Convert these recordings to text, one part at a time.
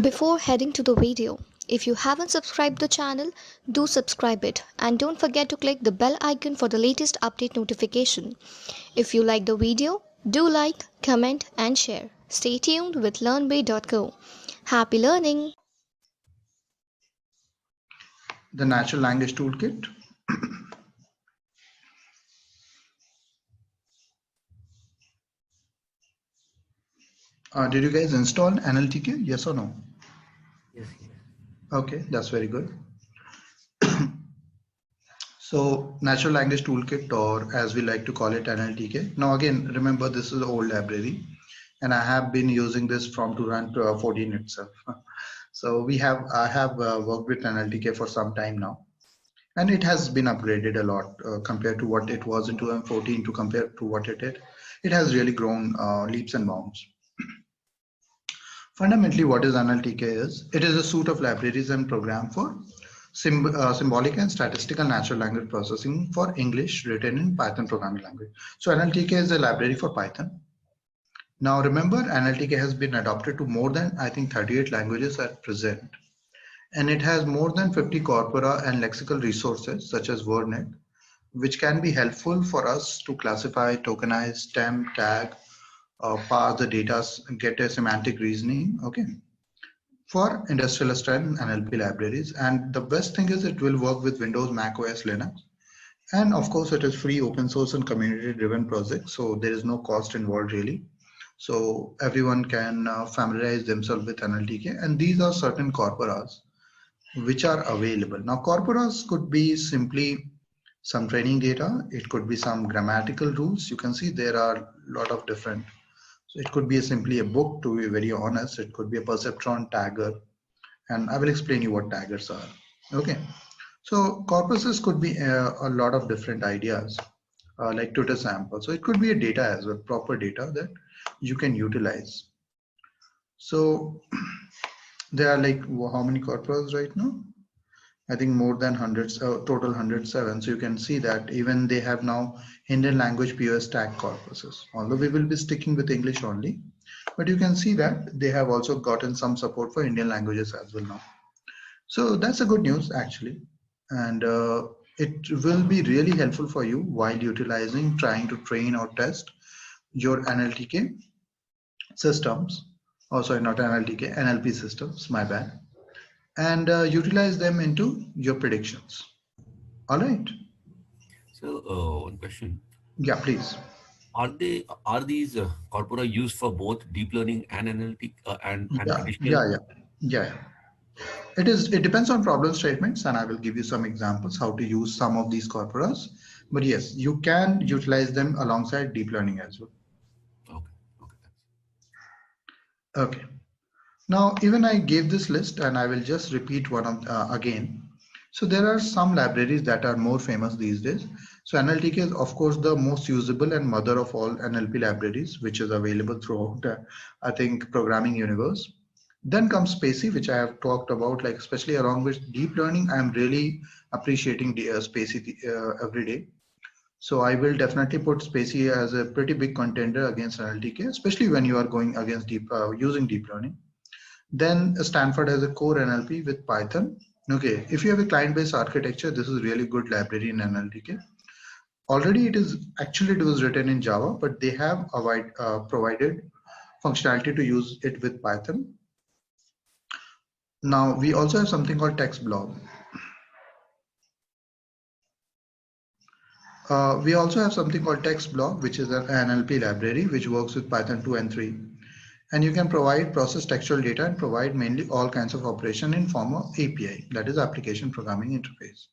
Before heading to the video, if you haven't subscribed the channel, do subscribe it and don't forget to click the bell icon for the latest update notification. If you like the video, do like, comment and share. Stay tuned with LearnBay.co. Happy learning! The Natural Language Toolkit. Did you guys install Nltk? Yes or no? Yes. Okay, that's very good. So Natural Language Toolkit, or as we like to call it, Nltk. Now again, remember this is an old library and I have been using this from 2014 itself. So I have worked with Nltk for some time now, and it has been upgraded a lot compared to what it was in 2014 to compare to what it is. It has really grown leaps and bounds. Fundamentally, what is NLTK is? It is a suite of libraries and program for symbolic and statistical natural language processing for English written in Python programming language. So NLTK is a library for Python. Now remember, NLTK has been adopted to more than, I think, 38 languages at present. And it has more than 50 corpora and lexical resources such as WordNet, which can be helpful for us to classify, tokenize, stem, tag, parse the data, get a semantic reasoning, okay, for industrialist and NLP libraries. And the best thing is it will work with Windows, Mac OS, Linux. And of course, it is free, open source and community driven project. So there is no cost involved really. So everyone can familiarize themselves with NLTK. And these are certain corporas which are available. Now, corporas could be simply some training data. It could be some grammatical rules. You can see there are a lot of different. So it could be simply a book, to be very honest. It could be a perceptron tagger, and I will explain you what taggers are. Okay, so corpuses could be a lot of different ideas, like tutor sample. So it could be a data as well, proper data that you can utilize. So there are like how many corpus right now? I think more than hundreds, total 107. So you can see that even they have now Indian language POS tag corpuses, although we will be sticking with English only, but you can see that they have also gotten some support for Indian languages as well now. So that's a good news actually. And it will be really helpful for you while trying to train or test your NLTK systems. Oh, sorry, not NLTK, NLP systems, my bad. And utilize them into your predictions. All right. So one question: Yeah, please. are these corpora used for both deep learning and analytic and Yeah, traditional? yeah, yeah, yeah. It depends on problem statements, and I will give you some examples how to use some of these corporas. But yes, you can utilize them alongside deep learning as well. Okay. Okay. Now, even I gave this list, and I will just repeat one of again. So there are some libraries that are more famous these days. So NLTK is of course the most usable and mother of all NLP libraries, which is available throughout, I think, programming universe. Then comes Spacey, which I have talked about, like especially along with deep learning. I'm really appreciating the Spacey every day. So I will definitely put Spacey as a pretty big contender against NLTK, especially when you are going against using deep learning. Then Stanford has a core NLP with Python. Okay, if you have a client-based architecture, this is really good library in NLTK. Already it was written in Java, but they have provided functionality to use it with Python. Now we also have something called TextBlob. We also have something called TextBlob, which is an NLP library which works with Python 2 and 3. And you can process textual data and provide mainly all kinds of operation in form of API, that is application programming interface.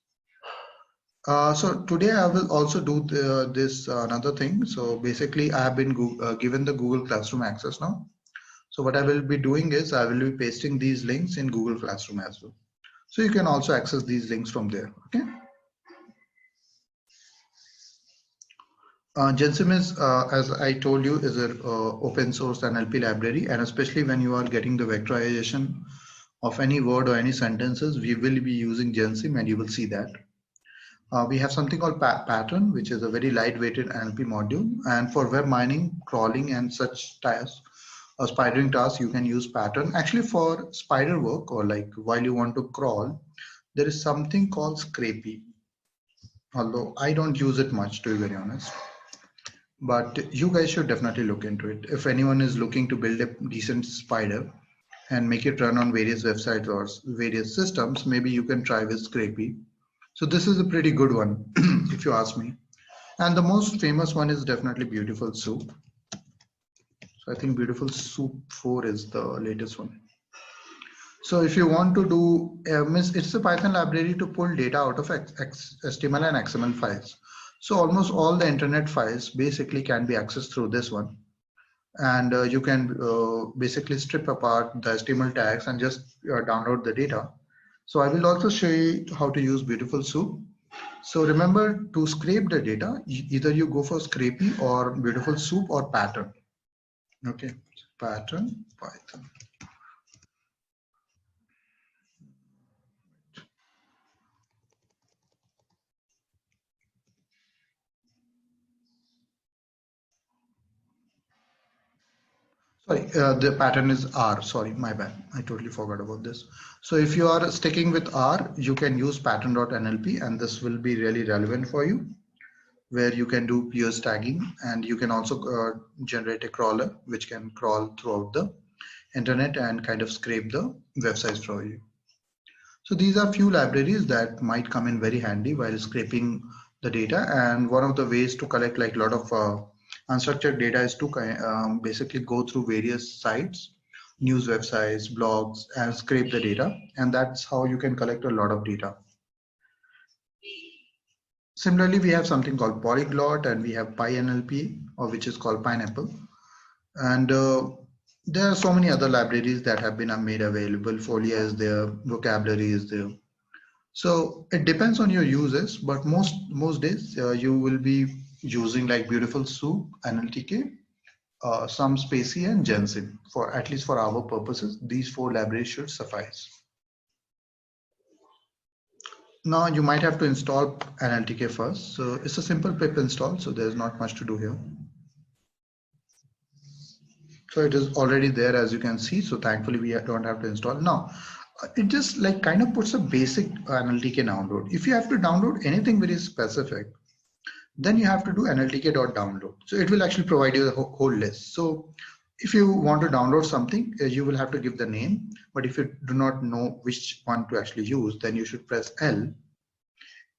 So today I will also do this another thing. So basically I have been given the Google Classroom access now. So what I will be doing is I will be pasting these links in Google Classroom as well. So you can also access these links from there. Okay. Gensim is, as I told you, is an open source NLP library, and especially when you are getting the vectorization of any word or any sentences, we will be using Gensim, and you will see that. We have something called Pattern, which is a very lightweighted NLP module, and for web mining, crawling, and such tasks, a spidering task, you can use pattern. Actually, for spider work or like while you want to crawl, there is something called scrapey. Although I don't use it much, to be very honest. But you guys should definitely look into it. If anyone is looking to build a decent spider and make it run on various websites or various systems, maybe you can try with Scrapey. So this is a pretty good one, if you ask me. And the most famous one is definitely Beautiful Soup. So I think Beautiful Soup 4 is the latest one. So if you want to do, it's a Python library to pull data out of HTML and XML files. So almost all the internet files basically can be accessed through this one. And you can basically strip apart the HTML tags and just download the data. So I will also show you how to use Beautiful Soup. So remember to scrape the data, either you go for Scrapey or Beautiful Soup or Pattern. Okay, Pattern, Python. Sorry, the pattern is R. Sorry, my bad. I totally forgot about this. So if you are sticking with R, you can use pattern.nlp, and this will be really relevant for you, where you can do pure tagging, and you can also generate a crawler which can crawl throughout the internet and kind of scrape the websites for you. So these are few libraries that might come in very handy while scraping the data. And one of the ways to collect like a lot of unstructured data is to basically go through various sites, news websites, blogs, and scrape the data. And that's how you can collect a lot of data. Similarly, we have something called Polyglot, and we have PyNLP, or which is called Pineapple. And there are so many other libraries that have been made available. Folia is there, vocabulary is there. So it depends on your uses, but most days you will be using like Beautiful Soup, Nltk, some Spacey, and Jensen. For at least for our purposes, these 4 libraries should suffice. Now you might have to install Nltk first. So it's a simple pip install, so there's not much to do here. So it is already there, as you can see. So thankfully we don't have to install. Now it just like kind of puts a basic Nltk download. If you have to download anything very specific, then you have to do nltk.download. So it will actually provide you the whole list. So if you want to download something, you will have to give the name. But if you do not know which one to actually use, then you should press L.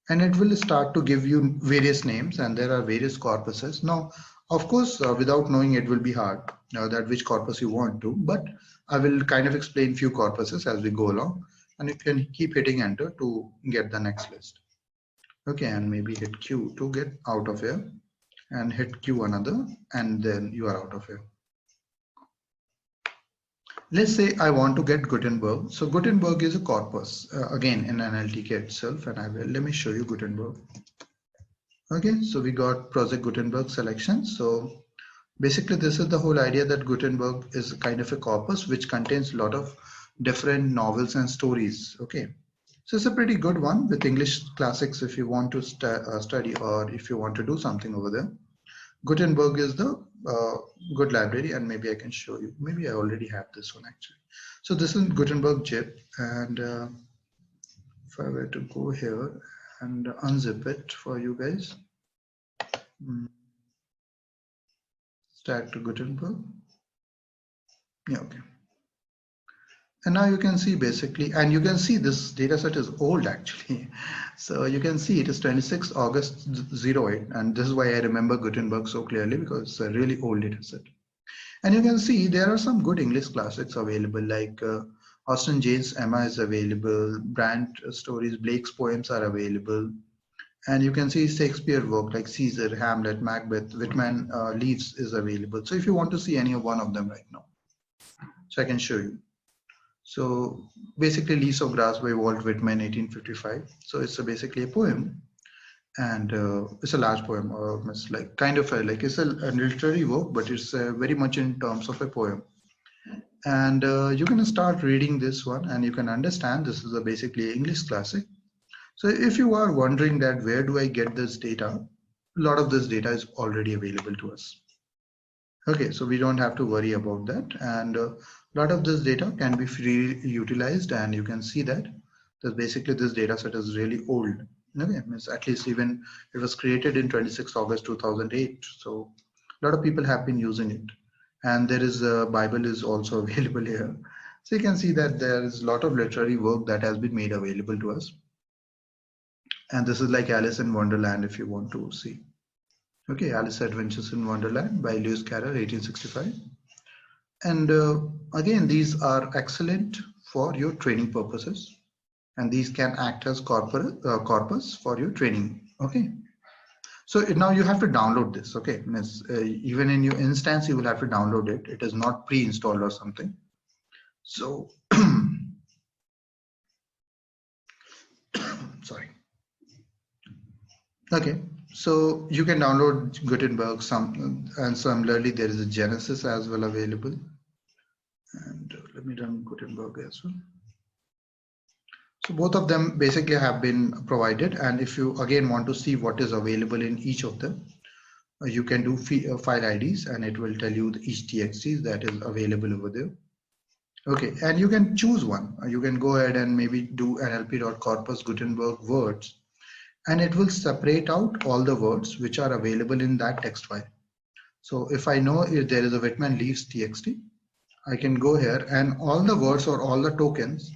And it will start to give you various names, and there are various corpuses. Now, of course, without knowing it will be hard that which corpus you want to, but I will kind of explain few corpuses as we go along, and you can keep hitting enter to get the next list. Okay, and maybe hit Q to get out of here, and hit Q another, and then you are out of here. Let's say I want to get Gutenberg. So Gutenberg is a corpus again in Nltk itself, and let me show you Gutenberg. Okay, so we got project Gutenberg selection. So basically this is the whole idea, that Gutenberg is kind of a corpus which contains a lot of different novels and stories. Okay, so it's a pretty good one with English classics if you want to study, or if you want to do something over there. Gutenberg is the good library, and maybe I can show you. Maybe I already have this one actually. So this is Gutenberg zip, and if I were to go here and unzip it for you guys, stack to Gutenberg. Yeah, okay. And now you can see basically, and you can see this data set is old actually. So you can see it is 26 August 08. And this is why I remember Gutenberg so clearly, because it's a really old data set. And you can see there are some good English classics available, like Austen Jane's Emma is available, Brand stories, Blake's poems are available. And you can see Shakespeare work like Caesar, Hamlet, Macbeth, Whitman Leaves is available. So if you want to see any of one of them right now, so I can show you. So basically Leaves of Grass by Walt Whitman, 1855. So it's basically a poem, and it's a large poem, or it's like kind of like it's a literary work, but it's very much in terms of a poem. And you can start reading this one, and you can understand this is a basically English classic. So if you are wondering that where do I get this data, a lot of this data is already available to us. Okay, so we don't have to worry about that, and a lot of this data can be freely utilized, and you can see that basically this data set is really old. Okay, means at least even it was created in 26 August 2008, so a lot of people have been using it, and there is a Bible is also available here, so you can see that there is a lot of literary work that has been made available to us, and this is like Alice in Wonderland if you want to see. Okay, Alice Adventures in Wonderland by Lewis Carroll, 1865. And again, these are excellent for your training purposes, and these can act as corpus for your training. Okay, so now you have to download this. Okay, means, even in your instance, you will have to download it. It is not pre-installed or something. So, sorry. Okay, so you can download Gutenberg. And similarly, there is a Genesis as well available. And let me run Gutenberg as well. So both of them basically have been provided, and if you again want to see what is available in each of them, you can do file IDs and it will tell you each TXT that is available over there. Okay, and you can choose one. You can go ahead and maybe do NLP.corpus Gutenberg words, and it will separate out all the words which are available in that text file. So if I know if there is a Whitman leaves TXT, I can go here and all the words or all the tokens,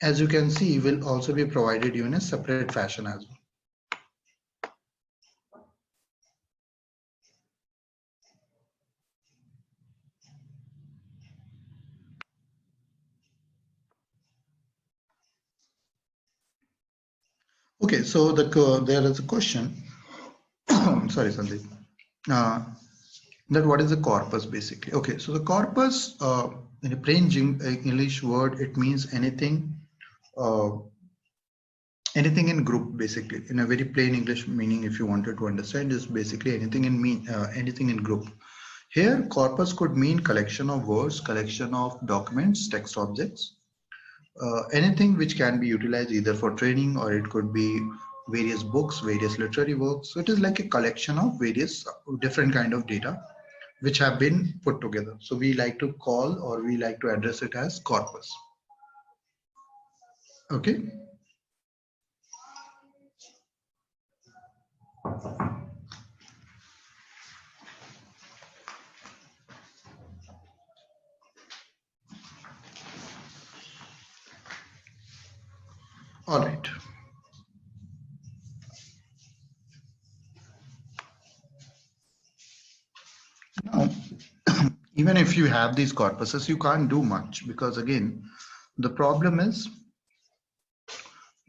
as you can see, will also be provided you in a separate fashion as well. Okay, so there is a question. Sorry, Sandeep. That what is the corpus basically? Okay, so the corpus in a plain English word, it means anything, anything in group basically. In a very plain English meaning, if you wanted to understand, is basically anything in anything in group. Here, corpus could mean collection of words, collection of documents, text objects, anything which can be utilized either for training or it could be various books, various literary works. So it is like a collection of various different kind of data which have been put together. So we like to call or we like to address it as corpus. Okay. All right. Now, even if you have these corpuses, you can't do much because again, the problem is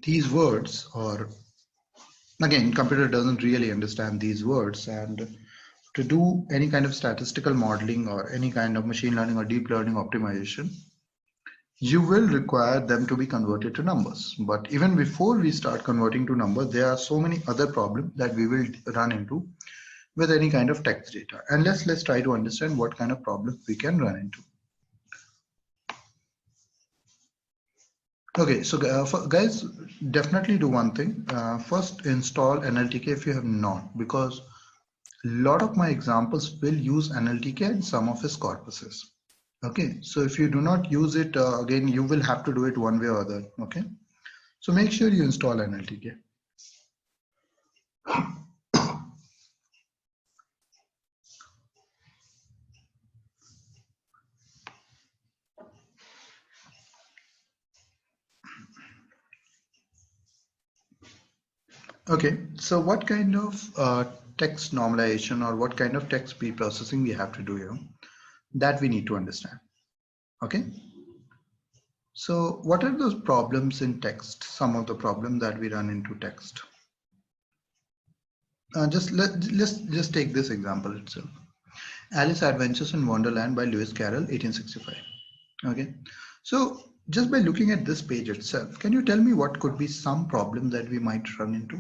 these words, or again, computer doesn't really understand these words, and to do any kind of statistical modeling or any kind of machine learning or deep learning optimization, you will require them to be converted to numbers. But even before we start converting to numbers, there are so many other problems that we will run into with any kind of text data. And let's try to understand what kind of problems we can run into. Okay, so guys, definitely do one thing. First, install Nltk if you have not, because a lot of my examples will use Nltk and some of its corpuses. Okay, so if you do not use it, again, you will have to do it one way or other. Okay, so make sure you install Nltk. Okay, so what kind of text normalization or what kind of text pre-processing we have to do here, that we need to understand. Okay, so what are those problems in text? Some of the problems that we run into text. Let's take this example itself. Alice Adventures in Wonderland by Lewis Carroll, 1865. Okay, so just by looking at this page itself, can you tell me what could be some problem that we might run into?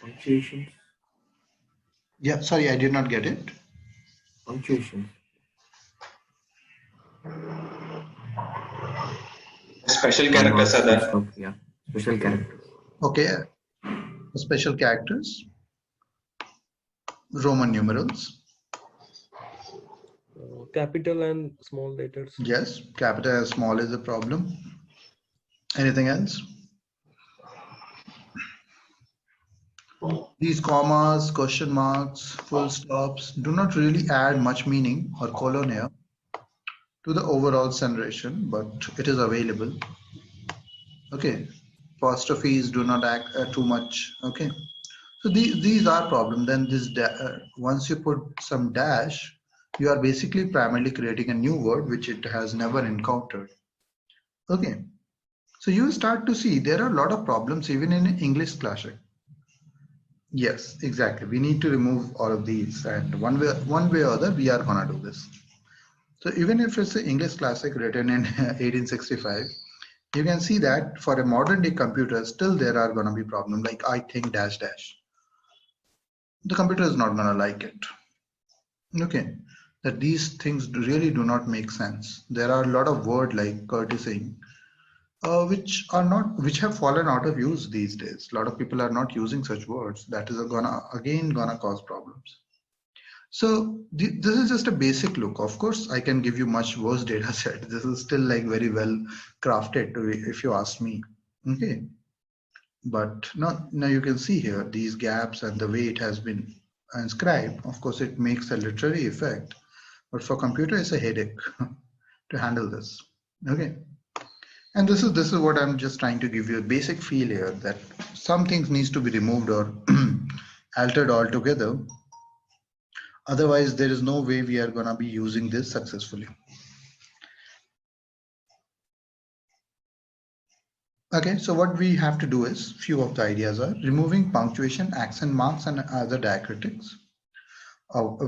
Punctuation. Yeah, sorry, I did not get it. Punctuation. Special characters are there. Yeah, special characters. Okay, special characters, Roman numerals. Capital and small letters. Yes, capital and small is a problem. Anything else? These commas, question marks, full stops do not really add much meaning or colon here to the overall narration, but it is available. Okay, apostrophes do not act too much. Okay, so these are problem. Then this once you put some dash, you are basically primarily creating a new word which it has never encountered. Okay, so you start to see there are a lot of problems even in English Classic. Yes, exactly. We need to remove all of these, and one way or other, we are gonna do this. So even if it's an English Classic written in 1865, you can see that for a modern day computer, still there are gonna be problems like I think dash dash. The computer is not gonna like it. Okay, that these things really do not make sense. There are a lot of words like courtesy, which have fallen out of use these days. A lot of people are not using such words. That is gonna cause problems. So this is just a basic look. Of course, I can give you much worse data set. This is still like very well crafted, if you ask me. Okay, but now you can see here these gaps and the way it has been inscribed. Of course, it makes a literary effect, but for computer, it's a headache to handle this. Okay. And this is what I'm just trying to give you a basic feel here, that some things needs to be removed or altered altogether. Otherwise, there is no way we are going to be using this successfully. Okay, so what we have to do is, few of the ideas are removing punctuation, accent marks, and other diacritics.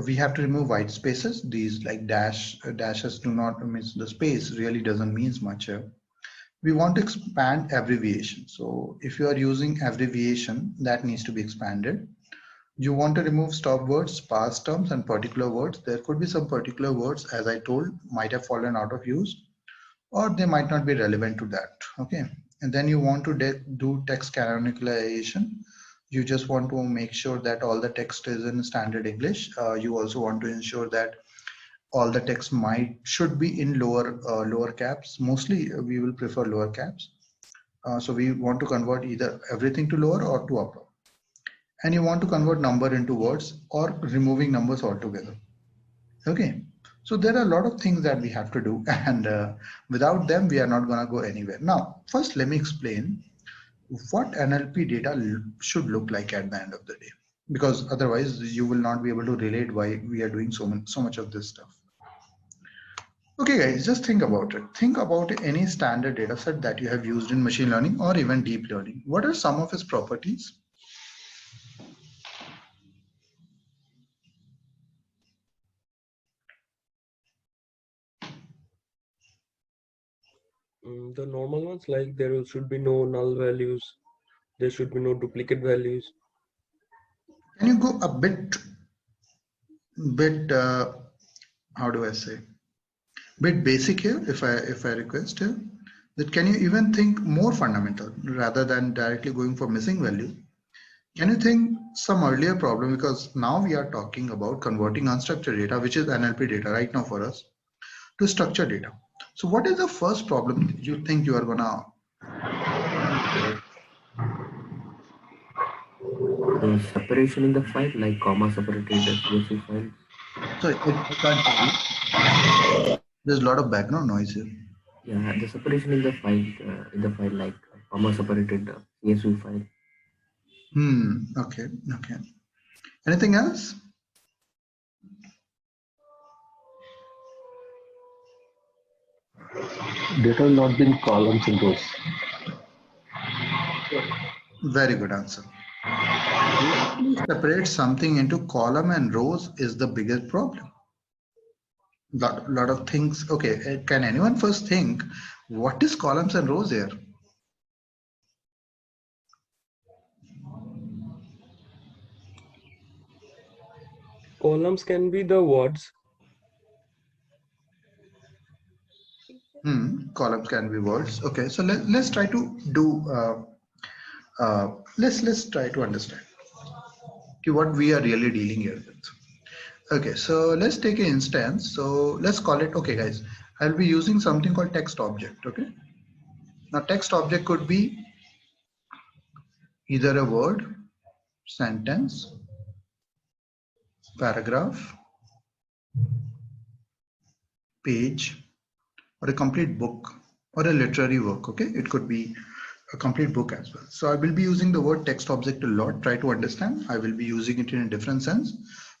We have to remove white spaces. These like dashes do not mean the space really doesn't mean much here. We want to expand abbreviation. So if you are using abbreviation, that needs to be expanded. You want to remove stop words, past terms, and particular words. There could be some particular words, as I told, might have fallen out of use, or they might not be relevant to that. Okay. And then you want to do text canonicalization. You just want to make sure that all the text is in standard English. You also want to ensure that all the text should be in lower caps. Mostly we will prefer lower caps. So we want to convert either everything to lower or to upper. And you want to convert number into words or removing numbers altogether. Okay. So there are a lot of things that we have to do, and without them, we are not going to go anywhere. Now, first, let me explain what NLP data should look like at the end of the day, because otherwise you will not be able to relate why we are doing so much of this stuff. Okay, guys, just think about it. Think about any standard data set that you have used in machine learning or even deep learning. What are some of its properties? The normal ones, like there should be no null values, there should be no duplicate values. Can you go a bit how do I say, bit basic here, if I request here, that can you even think more fundamental rather than directly going for missing value? Can you think some earlier problem, because now we are talking about converting unstructured data, which is NLP data right now for us, to structured data. So what is the first problem you think you are gonna? The separation in the file, like comma separated CSV files. So I can't hear you. There's a lot of background noise here. Yeah, the separation in the file, like comma separated CSV file. Okay. Anything else? Data will not be in columns and rows. Very good answer. Separate something into column and rows is the biggest problem. Lot of things. Okay, can anyone first think what is columns and rows here? Columns can be the words. Columns can be words. Okay, so let's try to do. Let's try to understand what we are really dealing here with. Okay, so let's take an instance. So let's call it. Okay, guys, I'll be using something called text object. Okay, now text object could be either a word, sentence, paragraph, page, or a complete book or a literary work. Okay, it could be a complete book as well. So I will be using the word text object a lot. Try to understand. I will be using it in a different sense,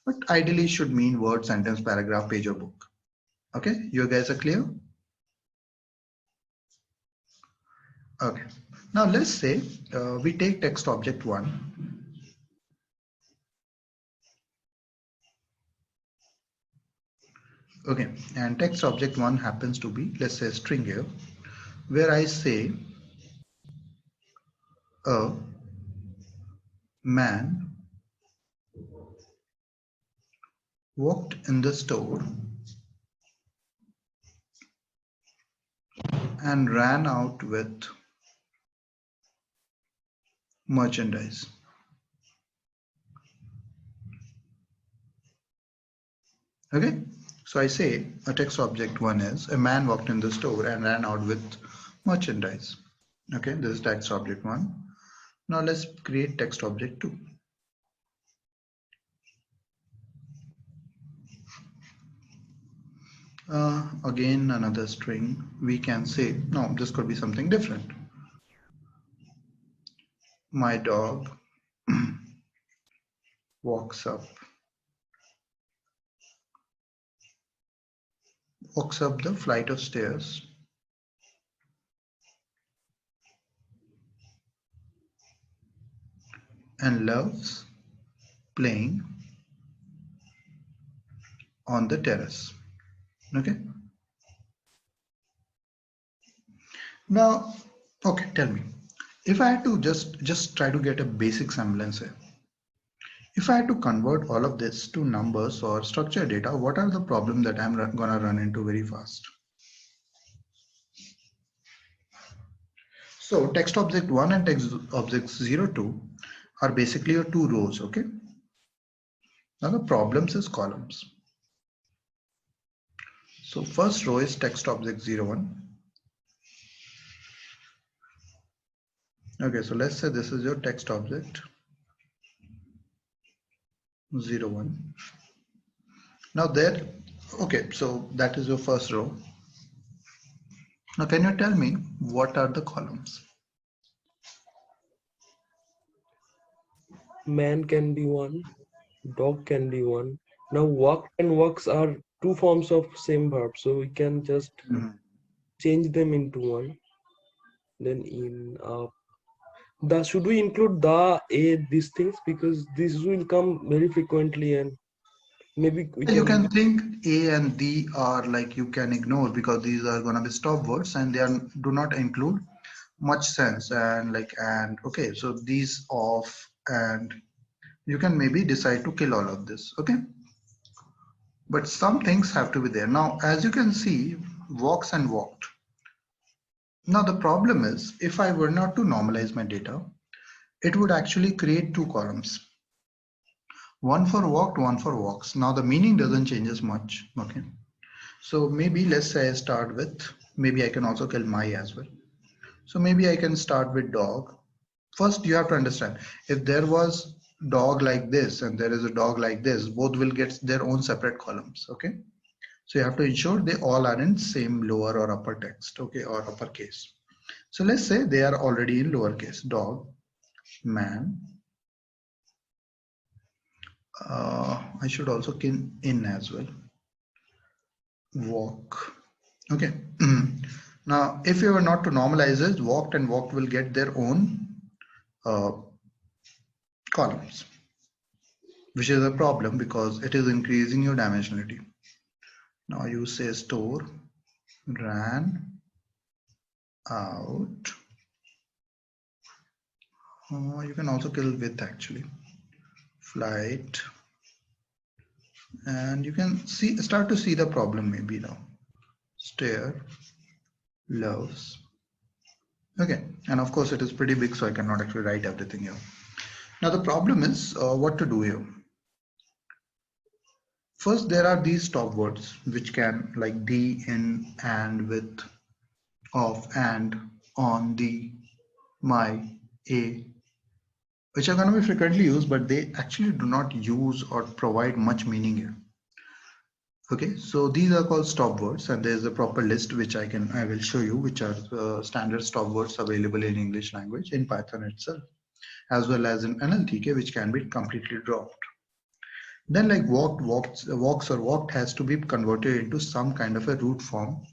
but ideally it should mean word, sentence, paragraph, page, or book. Okay, you guys are clear? Okay, now let's say we take text object 1. Okay, and text object 1 happens to be, let's say, a string here, where I say a man walked in the store and ran out with merchandise. Okay, so I say a text object 1 is a man walked in the store and ran out with merchandise. Okay, this is text object 1. Now let's create text object 2. Again, another string. We can say, no, this could be something different. My dog walks up the flight of stairs and loves playing on the terrace. Okay. Now, okay, tell me, if I had to just try to get a basic semblance here, if I had to convert all of this to numbers or structured data, what are the problems that I'm gonna run into very fast? So text object 1 and text object 02 are basically your 2 rows. Okay. Now the problems is columns. So first row is text object 01. Okay, so let's say this is your text object 01. Now there, okay, so that is your first row. Now can you tell me what are the columns? Man can be one, dog can be one. Now walk and works are two forms of same verb, so we can just change them into one. Then in the should we include the these things, because this will come very frequently, and maybe we You can can think A and D are like you can ignore because these are gonna be stop words and they are do not include much sense and like and okay, so these off and you can maybe decide to kill all of this. Okay, but some things have to be there. Now as you can see, walks and walked. Now the problem is if I were not to normalize my data, it would actually create 2 columns, one for walked, one for walks. Now the meaning doesn't change as much. Okay, so maybe let's say I start with, maybe I can also kill my as well. So maybe I can start with dog. First you have to understand, if there was dog like this and there is a dog like this, both will get their own separate columns. Okay, so you have to ensure they all are in same lower or upper text, okay, or uppercase. So let's say they are already in lowercase, dog, man. I should also kill in as well, walk. Okay. Now if you were not to normalize this, walked and walked will get their own columns, which is a problem because it is increasing your dimensionality. Now you say store ran out. You can also kill with actually flight, and you can see start to see the problem maybe now. Stair loves. Okay, and of course it is pretty big, so I cannot actually write everything here. Now the problem is what to do here. First, there are these stop words which can like the, in, and, with, of, and, on, the, my, a, which are going to be frequently used, but they actually do not use or provide much meaning here. Okay, so these are called stop words, and there's a proper list which I will show you, which are standard stop words available in English language in Python itself, as well as in NLTK, which can be completely dropped. Then like walked, walks or walked has to be converted into some kind of a root form.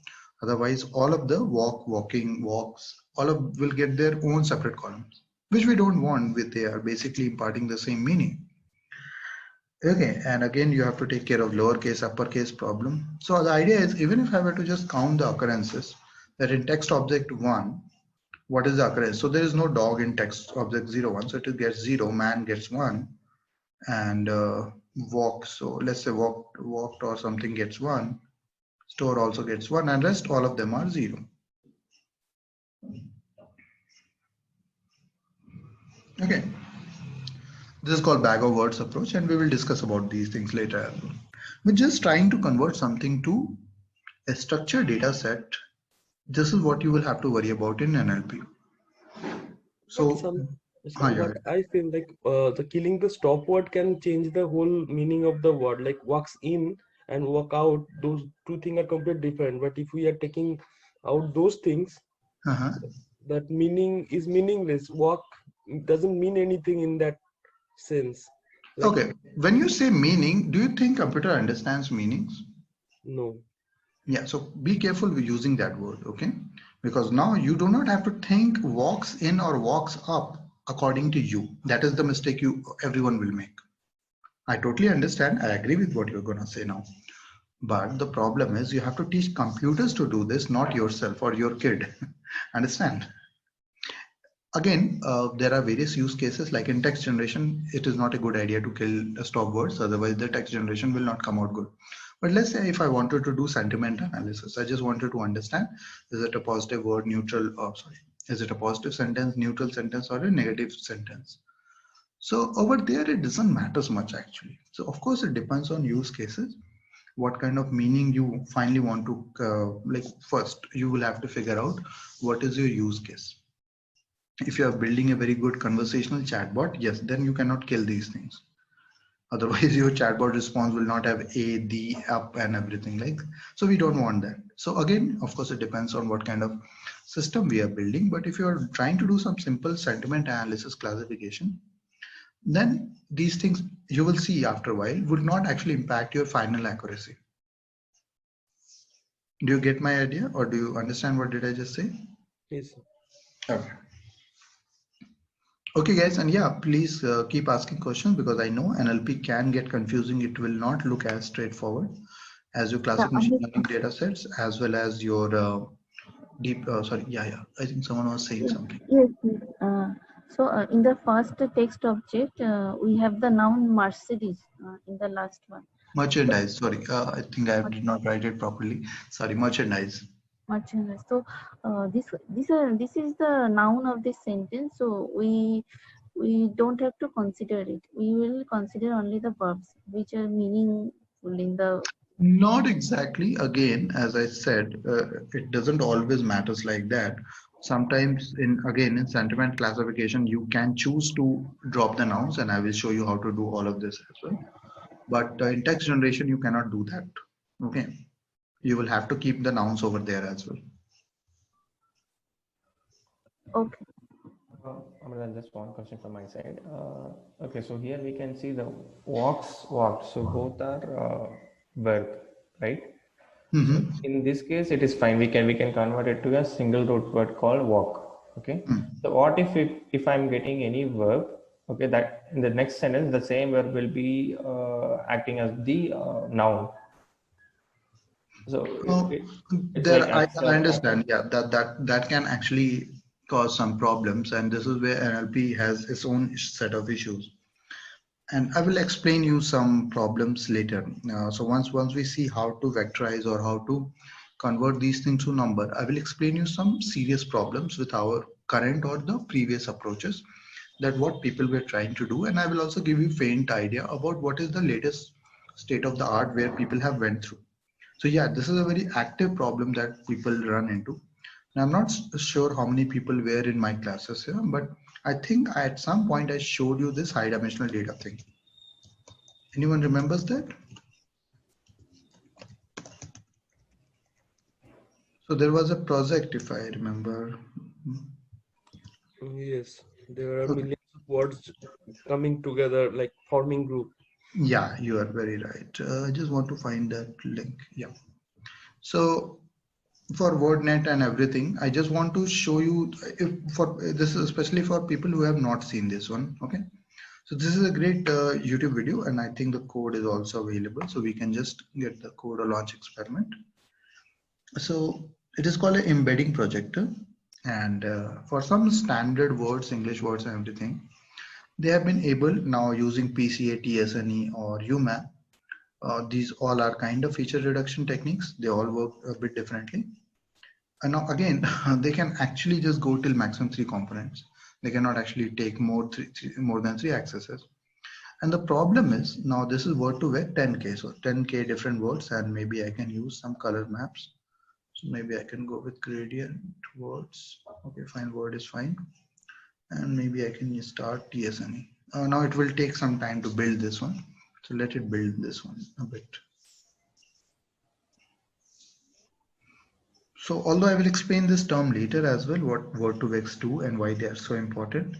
Otherwise, all of the walk, walking, walks, all of will get their own separate columns, which we don't want with they are basically imparting the same meaning. Okay, and again, you have to take care of lowercase, uppercase problem. So the idea is, even if I were to just count the occurrences, that in text object 1, what is the occurrence? So there is no dog in text object 01, so it gets 0, man gets 1, and walk. So let's say walked or something gets 1, store also gets 1, and rest all of them are 0. Okay. This is called bag of words approach, and we will discuss about these things later as well. We're just trying to convert something to a structured data set. This is what you will have to worry about in NLP. So, what I feel like the killing the stop word can change the whole meaning of the word. Like walks in and walk out, those two things are completely different. But if we are taking out those things, that meaning is meaningless. Walk doesn't mean anything in that sense. Like, okay, when you say meaning, do you think computer understands meanings? No. Yeah, so be careful with using that word, okay? Because now you do not have to think walks in or walks up according to you. That is the mistake everyone will make. I totally understand. I agree with what you're going to say now. But the problem is you have to teach computers to do this, not yourself or your kid. Understand? Again, there are various use cases like in text generation. It is not a good idea to kill stop words. Otherwise, the text generation will not come out good. But let's say if I wanted to do sentiment analysis, I just wanted to understand, is it a positive word, neutral, is it a positive sentence, neutral sentence, or a negative sentence? So over there, it doesn't matter much actually. So of course, it depends on use cases. What kind of meaning you finally want to, like first, you will have to figure out what is your use case. If you are building a very good conversational chatbot, yes, then you cannot kill these things. Otherwise, your chatbot response will not have a, the, up, and everything like. So we don't want that. So again, of course, it depends on what kind of system we are building. But if you are trying to do some simple sentiment analysis classification, then these things you will see after a while would not actually impact your final accuracy. Do you get my idea, or do you understand what did I just say? Yes. Okay. Okay, guys, and yeah, please keep asking questions because I know NLP can get confusing. It will not look as straightforward as your classic machine learning data sets, as well as your deep. I think someone was saying something. Yes. So in the first text object, we have the noun Mercedes in the last one. Merchandise. Sorry, I think I did not write it properly. Sorry, merchandise. Merchandise. So this is the noun of this sentence. So we don't have to consider it. We will consider only the verbs which are meaningful in the. Not exactly. Again, as I said, it doesn't always matters like that. Sometimes in sentiment classification, you can choose to drop the nouns, and I will show you how to do all of this as well. But in text generation, you cannot do that. Okay. You will have to keep the nouns over there as well. Okay. Just one question from my side. Okay, so here we can see the walks, walked. So both are verb, right? So in this case, it is fine. We can convert it to a single root word called walk. Okay. So what if I'm getting any verb? Okay, that in the next sentence, the same verb will be acting as the noun. So I understand. Yeah, that can actually cause some problems, and this is where NLP has its own set of issues. And I will explain you some problems later. So once we see how to vectorize or how to convert these things to number, I will explain you some serious problems with our current or the previous approaches, that what people were trying to do, and I will also give you faint idea about what is the latest state of the art where people have went through. So yeah, this is a very active problem that people run into. And I'm not sure how many people were in my classes here, but I think at some point I showed you this high dimensional data thing. Anyone remembers that? So there was a project, if I remember. Yes, there are millions of words coming together, like forming group. Yeah, you are very right. I just want to find that link. Yeah. So for WordNet and everything, I just want to show you, if for this is especially for people who have not seen this one. Okay. So this is a great YouTube video, and I think the code is also available. So we can just get the code or launch experiment. So it is called an embedding projector, and for some standard words, English words and everything, they have been able now using PCA, TSNE or UMAP. These all are kind of feature reduction techniques. They all work a bit differently. And now again, they can actually just go till maximum 3 components. They cannot actually take more than 3 accesses. And the problem is now this is word to vec 10K. So 10K different words, and maybe I can use some color maps. So maybe I can go with gradient words. Okay, fine, word is fine. And maybe I can start TSNE. Now it will take some time to build this one. So let it build this one a bit. So although I will explain this term later as well, what word to vecs do and why they are so important.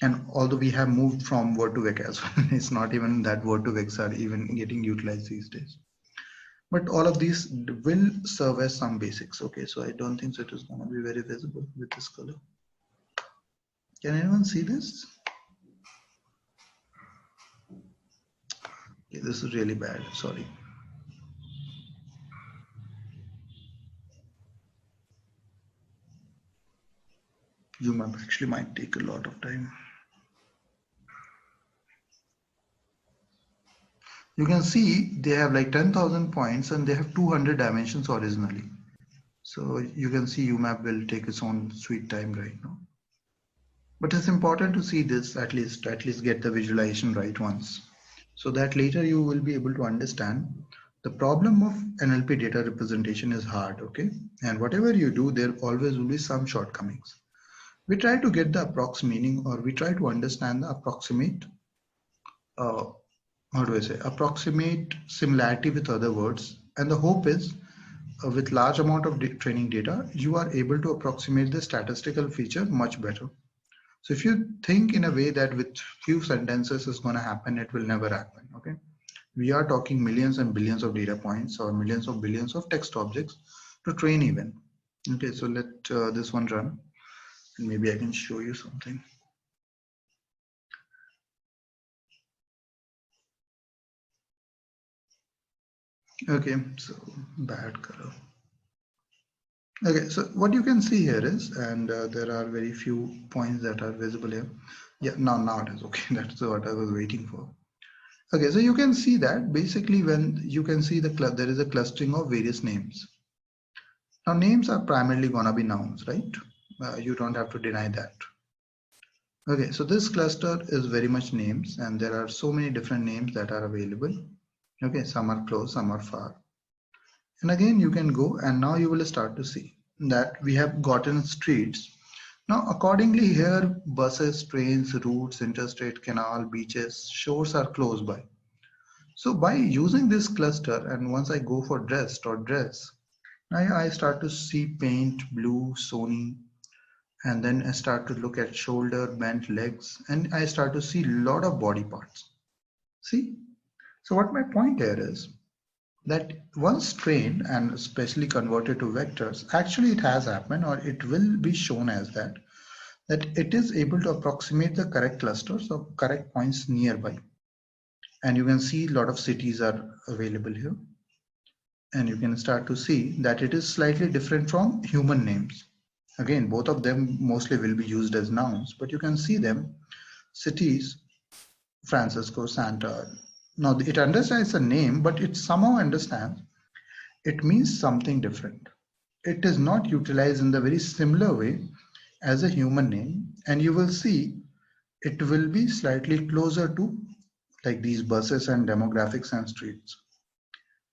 And although we have moved from word to vec as well, it's not even that word to vecs are even getting utilized these days. But all of these will serve as some basics. Okay, so I don't think so it is going to be very visible with this color. Can anyone see this? Okay, this is really bad, sorry. UMAP actually might take a lot of time. You can see they have like 10,000 points and they have 200 dimensions originally. So you can see UMAP will take its own sweet time right now. But it's important to see this, at least get the visualization right once, so that later you will be able to understand the problem of NLP data representation is hard, okay? And whatever you do, there always will be some shortcomings. We try to get the approx meaning, or we try to understand the approximate, approximate similarity with other words. And the hope is with large amount of training data, you are able to approximate the statistical feature much better. So if you think in a way that with few sentences is going to happen, it will never happen, okay? We are talking millions and billions of data points or millions of billions of text objects to train even. Okay, so let this one run, and maybe I can show you something. Okay, so bad color. Okay, so what you can see here is, and there are very few points that are visible here. Yeah, now it is okay. That's what I was waiting for. Okay, so you can see that basically when you can see there is a clustering of various names. Now names are primarily gonna be nouns, right? You don't have to deny that. Okay, so this cluster is very much names, and there are so many different names that are available. Okay, some are close, some are far. And again, you can go, and now you will start to see that we have gotten streets. Now, accordingly here, buses, trains, routes, interstate, canal, beaches, shores are close by. So by using this cluster, and once I go for dressed or dress, now I start to see paint, blue, Sony, and then I start to look at shoulder, bent legs, and I start to see a lot of body parts. See? So what my point here is that once trained and especially converted to vectors, actually it has happened, or it will be shown as that it is able to approximate the correct clusters or correct points nearby. And you can see a lot of cities are available here. And you can start to see that it is slightly different from human names. Again, both of them mostly will be used as nouns, but you can see them, cities, Francisco, Santa. Now it understands a name, but it somehow understands it means something different. It is not utilized in the very similar way as a human name, and you will see it will be slightly closer to like these buses and demographics and streets.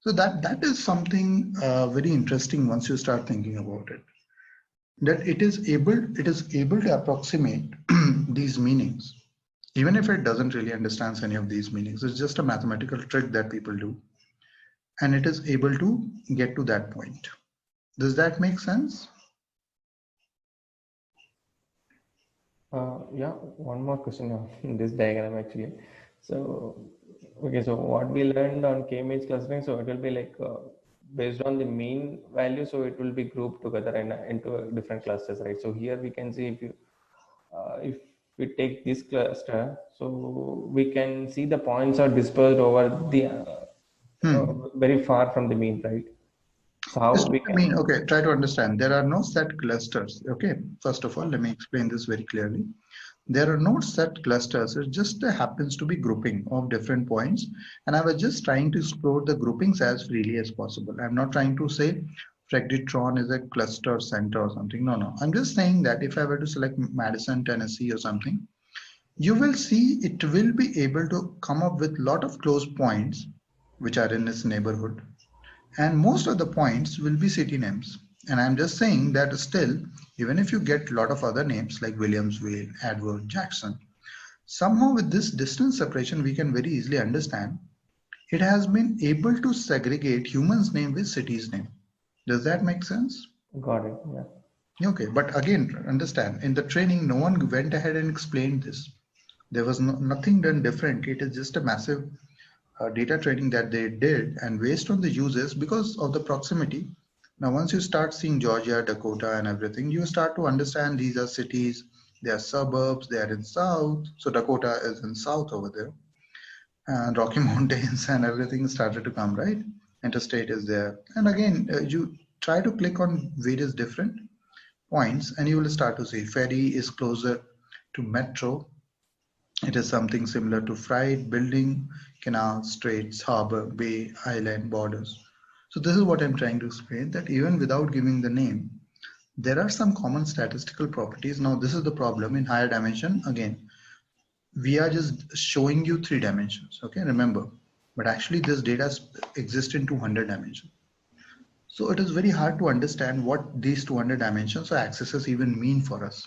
So that is something very interesting once you start thinking about it. That it is able to approximate these meanings, even if it doesn't really understand any of these meanings. It's just a mathematical trick that people do, and it is able to get to that point. Does that make sense? Yeah, one more question on this diagram actually. So, okay, so what we learned on k-means clustering, so it will be like based on the mean value, so it will be grouped together and into different clusters, right? So here we can see if we take this cluster, so we can see the points are dispersed over the very far from the mean, right? So how we I can? mean, okay, try to understand. There are no set clusters. Okay, first of all, let me explain this very clearly. There are no set clusters. It just happens to be grouping of different points. And I was just trying to explore the groupings as freely as possible. I'm not trying to say Frederickton is a cluster center or something. No, no. I'm just saying that if I were to select Madison, Tennessee or something, you will see it will be able to come up with a lot of close points which are in its neighborhood. And most of the points will be city names. And I'm just saying that still, even if you get a lot of other names like Williamsville, Edward, Jackson, somehow with this distance separation, we can very easily understand it has been able to segregate humans' name with cities' name. Does that make sense? Got it. Yeah. Okay, but again, understand, in the training, no one went ahead and explained this. There was nothing done different. It is just a massive data training that they did, and based on the uses, because of the proximity. Now, once you start seeing Georgia, Dakota, and everything, you start to understand these are cities, they are suburbs, they are in South. So Dakota is in South over there, and Rocky Mountains and everything started to come, right? Interstate is there. And again, you try to click on various different points, and you will start to see ferry is closer to metro. It is something similar to freight, building, canal, straits, harbor, bay, island, borders. So this is what I'm trying to explain, that even without giving the name, there are some common statistical properties. Now this is the problem in higher dimension. Again, we are just showing you 3 dimensions, okay, remember, but actually this data exists in 200 dimensions. So it is very hard to understand what these 200 dimensions or accesses even mean for us.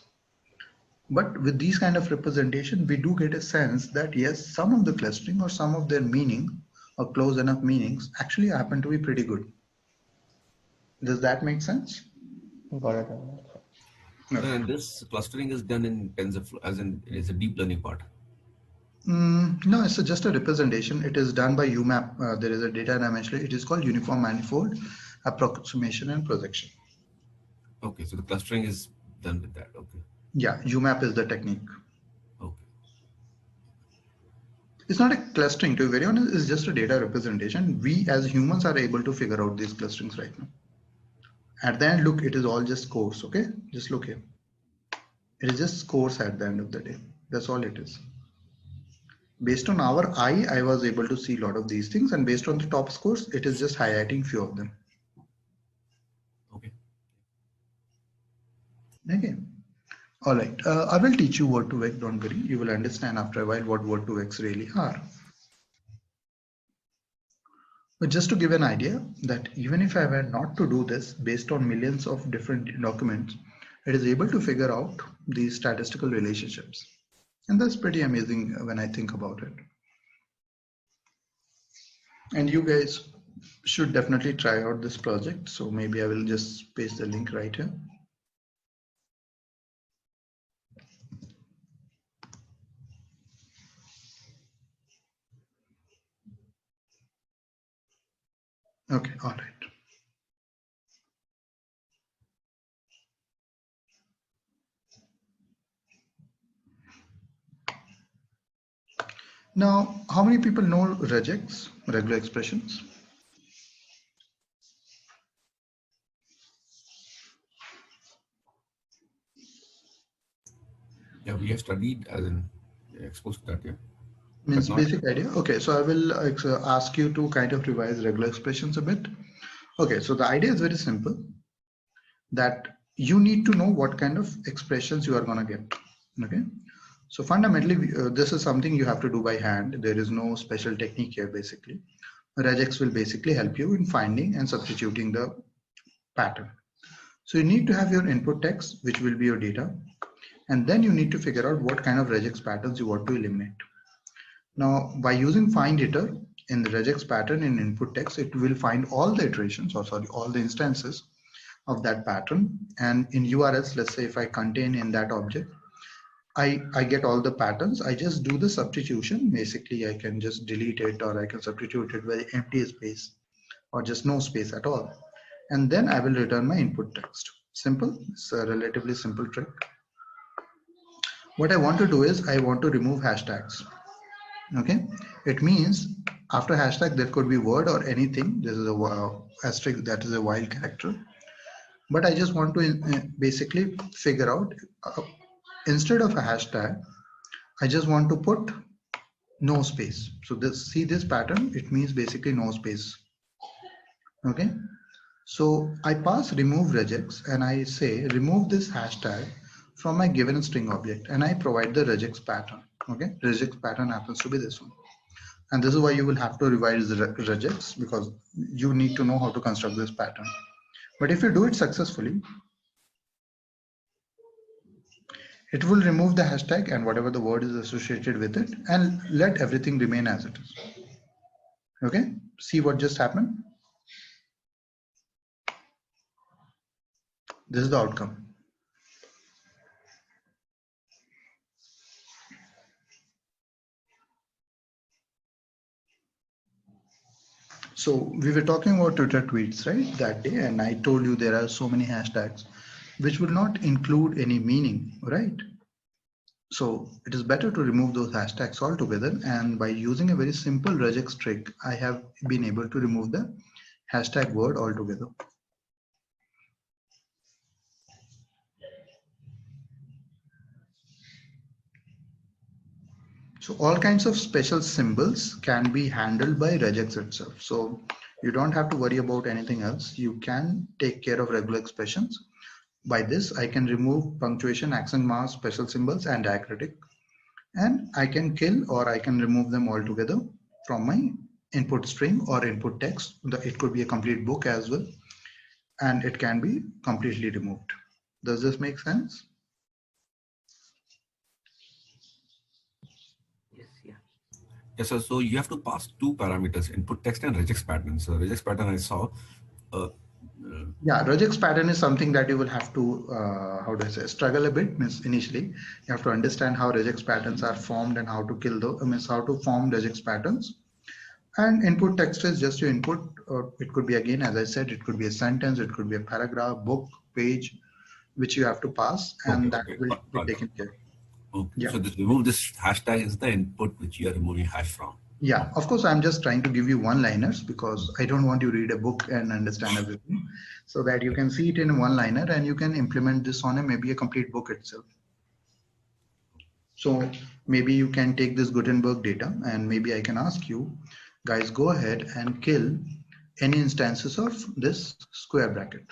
But with these kind of representation, we do get a sense that yes, some of the clustering or some of their meaning or close enough meanings actually happen to be pretty good. Does that make sense? Got it. Okay. And this clustering is done in Tensor Flow, as in it is a deep learning part. No, it's just a representation. It is done by UMAP. There is a data dimension. It is called Uniform Manifold Approximation and Projection. Okay, so the clustering is done with that. Okay. Yeah, UMAP is the technique. Okay. It's not a clustering, to be very honest, it's just a data representation. We as humans are able to figure out these clusterings right now. At the end, look, it is all just scores, okay? Just look here. It is just scores at the end of the day. That's all it is. Based on our eye, I was able to see a lot of these things, and based on the top scores, it is just highlighting few of them. Okay. Okay. All right. I will teach you word to vec, don't worry. You will understand after a while what word to vecs really are. But just to give an idea that even if I were not to do this based on millions of different documents, it is able to figure out these statistical relationships. And that's pretty amazing when I think about it. And you guys should definitely try out this project. So maybe I will just paste the link right here. Okay, all right. Now, how many people know regex, regular expressions? Yeah, we have studied as in exposed to that, yeah. Means basic idea. Okay, so I will ask you to kind of revise regular expressions a bit. Okay, so the idea is very simple, that you need to know what kind of expressions you are going to get. Okay, so fundamentally, this is something you have to do by hand. There is no special technique here. Basically, regex will basically help you in finding and substituting the pattern. So you need to have your input text, which will be your data, and then you need to figure out what kind of regex patterns you want to eliminate. Now, by using find iter in the regex pattern in input text, it will find all the iterations, or sorry, all the instances of that pattern. And in URLs, let's say if I contain in that object, I get all the patterns. I just do the substitution. Basically, I can just delete it, or I can substitute it with empty space or just no space at all. And then I will return my input text. Simple. It's a relatively simple trick. What I want to do is I want to remove hashtags. Okay, it means after hashtag there could be word or anything. This is a asterisk, that is a wild character. But I just want to basically figure out instead of a hashtag, I just want to put no space. So see this pattern, it means basically no space. Okay, so I pass remove regex and I say remove this hashtag from my given string object, and I provide the regex pattern. Okay, regex pattern happens to be this one. And this is why you will have to revise the regex, because you need to know how to construct this pattern. But if you do it successfully, it will remove the hashtag and whatever the word is associated with it, and let everything remain as it is. Okay, see what just happened. This is the outcome. So we were talking about Twitter tweets, right, that day, and I told you there are so many hashtags which will not include any meaning, right? So it is better to remove those hashtags altogether, and by using a very simple regex trick, I have been able to remove the hashtag word altogether. So all kinds of special symbols can be handled by regex itself. So you don't have to worry about anything else. You can take care of regular expressions. By this, I can remove punctuation, accent marks, special symbols, and diacritic. And I can kill or I can remove them altogether from my input string or input text. It could be a complete book as well, and it can be completely removed. Does this make sense? Yes, yeah. Yes, sir. So you have to pass two parameters, input text and regex pattern. So regex pattern I saw. Yeah, regex pattern is something that you will have to, how do I say, struggle a bit. Means initially, you have to understand how regex patterns are formed and how to kill those, means how to form regex patterns. And input text is just your input. It could be, again, as I said, it could be a sentence, it could be a paragraph, book, page, which you have to pass, and that will be taken care. Okay. Yeah. So remove this hashtag is the input which you are removing hash from. Yeah, of course, I'm just trying to give you one-liners because I don't want you to read a book and understand everything, so that you can see it in a one-liner and you can implement this on maybe a complete book itself. So maybe you can take this Gutenberg data and maybe I can ask you, guys, go ahead and kill any instances of this square bracket.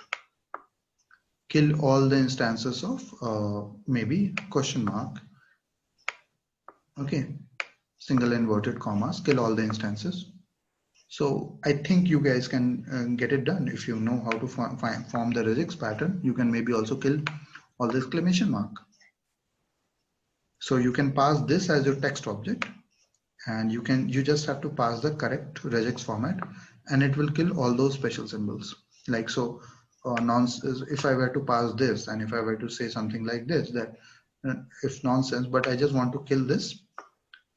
Kill all the instances of maybe question mark. Okay, single inverted commas, kill all the instances. So I think you guys can get it done. If you know how to form the regex pattern, you can maybe also kill all the exclamation mark. So you can pass this as your text object, and you just have to pass the correct regex format, and it will kill all those special symbols. Like so, if I were to pass this, and if I were to say something like this, that if nonsense, but I just want to kill this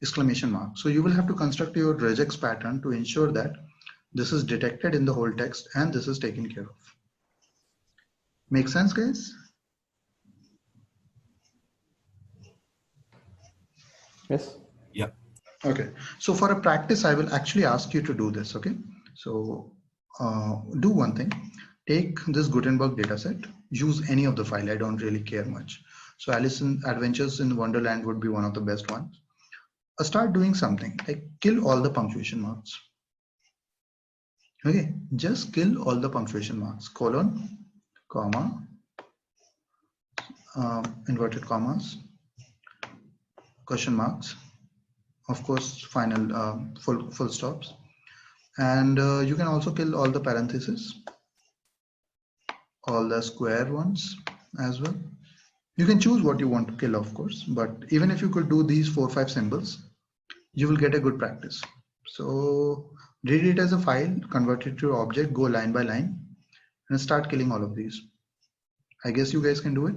exclamation mark. So you will have to construct your regex pattern to ensure that this is detected in the whole text and this is taken care of. Make sense, guys? Yes. Yeah. Okay. So for a practice, I will actually ask you to do this. Okay. So do one thing. Take this Gutenberg dataset. Use any of the file. I don't really care much. So Alice in Adventures in Wonderland would be one of the best ones. Start doing something like kill all the punctuation marks. Okay, just kill all the punctuation marks, colon, comma, inverted commas, question marks, of course, final full stops, and you can also kill all the parentheses, all the square ones as well. You can choose what you want to kill, of course, but even if you could do these 4 or 5 symbols, you will get a good practice. So read it as a file, convert it to object, go line by line, and start killing all of these. I guess you guys can do it.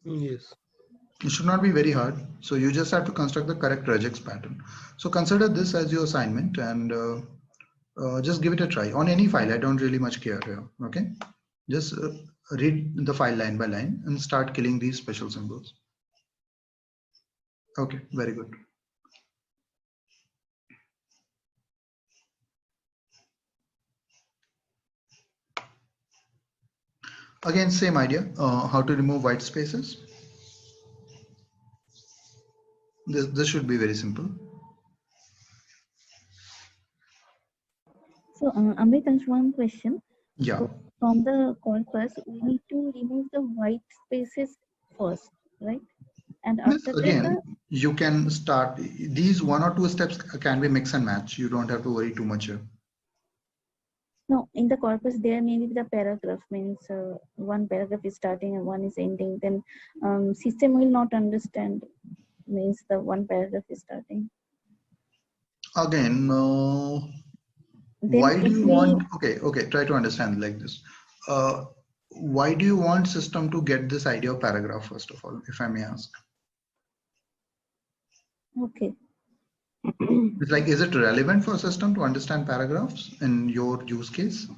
Yes. It should not be very hard. So you just have to construct the correct regex pattern. So consider this as your assignment and just give it a try on any file. I don't really much care here. Okay, just read the file line by line and start killing these special symbols. Okay, very good. Again, same idea, how to remove white spaces. This should be very simple. So, Amrit, there's one question. Yeah. So from the corpus, we need to remove the white spaces first, right? And Yes, after again, that, you can start these 1 or 2 steps can be mix and match. You don't have to worry too much here. no, in the corpus, there may be the paragraph, means one paragraph is starting and one is ending. Then system will not understand, means the one paragraph is starting. Again, Then why do it you will, want, okay, try to understand like this. Why do you want system to get this idea of paragraph, first of all, if I may ask? okay. It's like, is it relevant for system to understand paragraphs in your use case?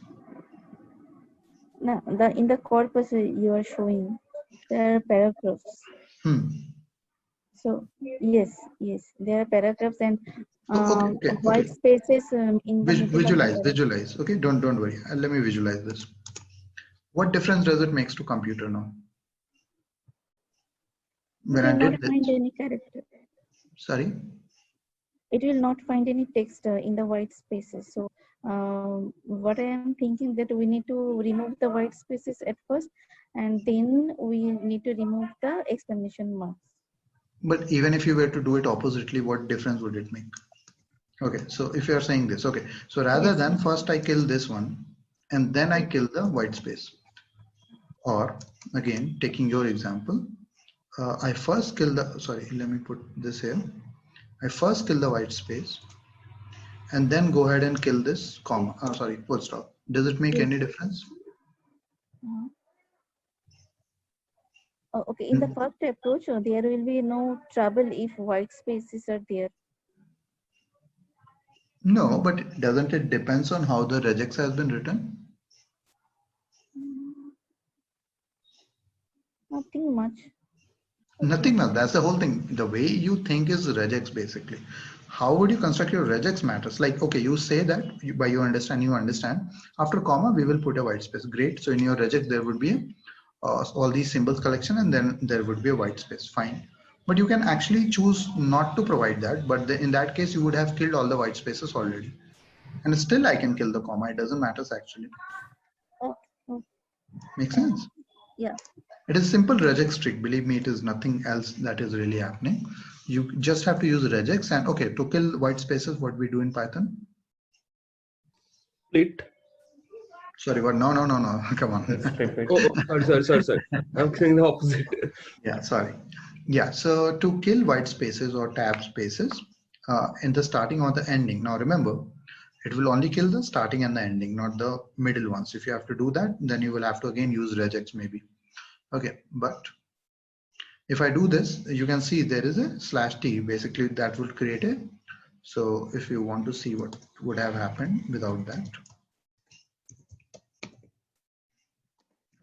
Now, in the corpus you are showing, there are paragraphs. So yes, there are paragraphs and Okay. white spaces in the middle of the paragraph. Visualize. Okay, don't worry. Let me visualize this. What difference does it make to computer now? When I did this, Find any character. sorry. It will not find any text in the white spaces. So what I am thinking that we need to remove the white spaces at first, and then we need to remove the exclamation marks. But even if you were to do it oppositely, what difference would it make? Okay, so if you are saying this, okay, so rather than first I kill this one and then I kill the white space, or again taking your example, I first kill the, sorry, let me put this here. I first kill the white space and then go ahead and kill this comma, sorry, full stop. Does it make any difference? Okay, in the first approach, there will be no trouble if white spaces are there. No, but doesn't it depends on how the regex has been written? Nothing much. Nothing much. That's the whole thing. The way you think is regex basically. How would you construct your regex matters? Like, okay, you say that by you understand. After comma, we will put a white space. Great. So in your regex, there would be all these symbols collection, and then there would be a white space. Fine. But you can actually choose not to provide that. But in that case, you would have killed all the white spaces already. And still, I can kill the comma. It doesn't matter actually. Makes sense? Yeah. It is simple regex trick. Believe me, it is nothing else that is really happening. You just have to use regex, and okay, to kill white spaces, what we do in Python? Split. Sorry, what? No. Come on. Sorry. I'm saying the opposite. Yeah, sorry. Yeah, so to kill white spaces or tab spaces in the starting or the ending. Now remember, it will only kill the starting and the ending, not the middle ones. If you have to do that, then you will have to again use regex maybe. Okay, but if I do this, you can see there is a /t. Basically, that would create a. So if you want to see what would have happened without that.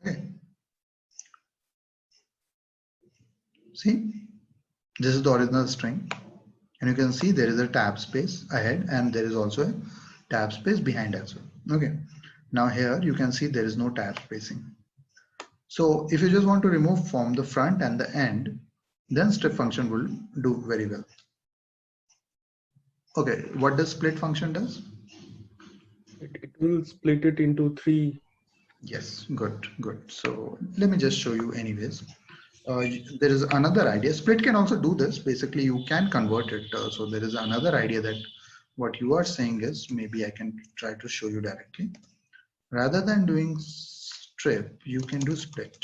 Okay. See, this is the original string. And you can see there is a tab space ahead and there is also a tab space behind as well. Okay. Now here you can see there is no tab spacing. So if you just want to remove from the front and the end, then strip function will do very well. Okay, what does split function does? It will split it into 3. Yes, good. So let me just show you anyways. There is another idea. Split can also do this. Basically, you can convert it. So there is another idea that what you are saying is, maybe I can try to show you directly. Rather than doing strip, you can do split.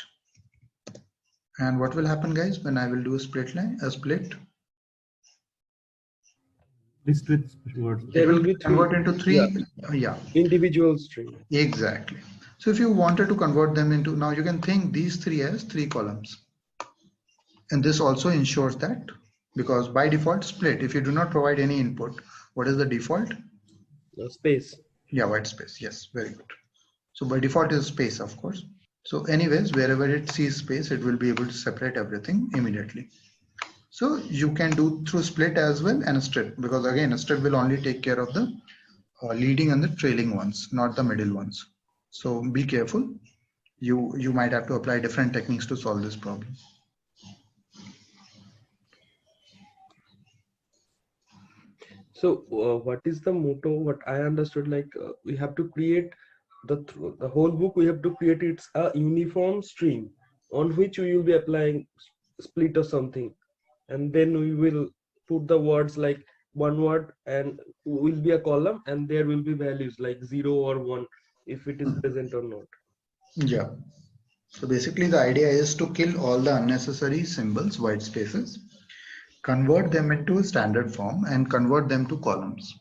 And what will happen, guys, when I will do a split line, a split? There will be convert into 3. Yeah. Individual string. Exactly. So if you wanted to convert them into, now you can think these 3 as 3 columns. And this also ensures that, because by default split, if you do not provide any input, what is the default? Space. Yeah, white space. Yes, very good. So by default is space, of course. So anyways, wherever it sees space, it will be able to separate everything immediately. So you can do through split as well and a strip, because again, a strip will only take care of the leading and the trailing ones, not the middle ones. So be careful. You might have to apply different techniques to solve this problem. So what is the motto? What I understood, like we have to create the whole book. We have to create it's a uniform stream on which we will be applying split or something, and then we will put the words like one word and will be a column, and there will be values like 0 or 1 if it is present or not. Yeah. So basically the idea is to kill all the unnecessary symbols, white spaces, convert them into a standard form and convert them to columns.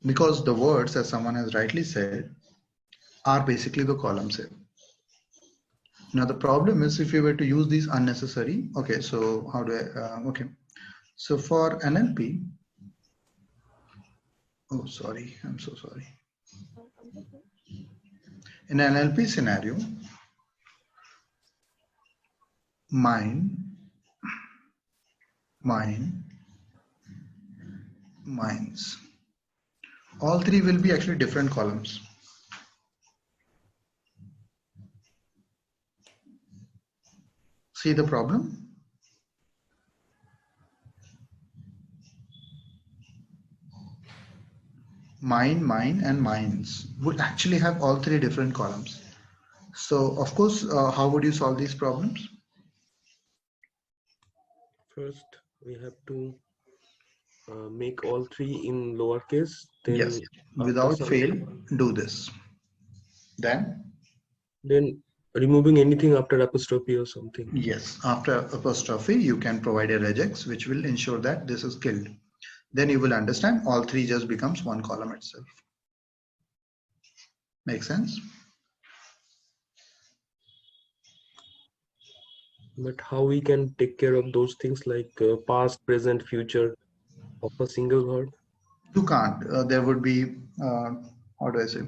Because the words, as someone has rightly said, are basically the columns here. Now the problem is if you were to use these unnecessary, okay, so how do I, okay. So for NLP, oh, sorry, I'm so sorry. In an NLP scenario, mine, mines. All 3 will be actually different columns. See the problem? Mine, and mines would actually have all 3 different columns. So of course, how would you solve these problems? First, we have to make all 3 in lowercase. Then Yes, without fail, do this. Then removing anything after apostrophe or something. Yes, after apostrophe, you can provide a regex, which will ensure that this is killed. Then you will understand all 3 just becomes one column itself. Make sense? But how we can take care of those things like past, present, future of a single word? You can't. There would be, how do I say?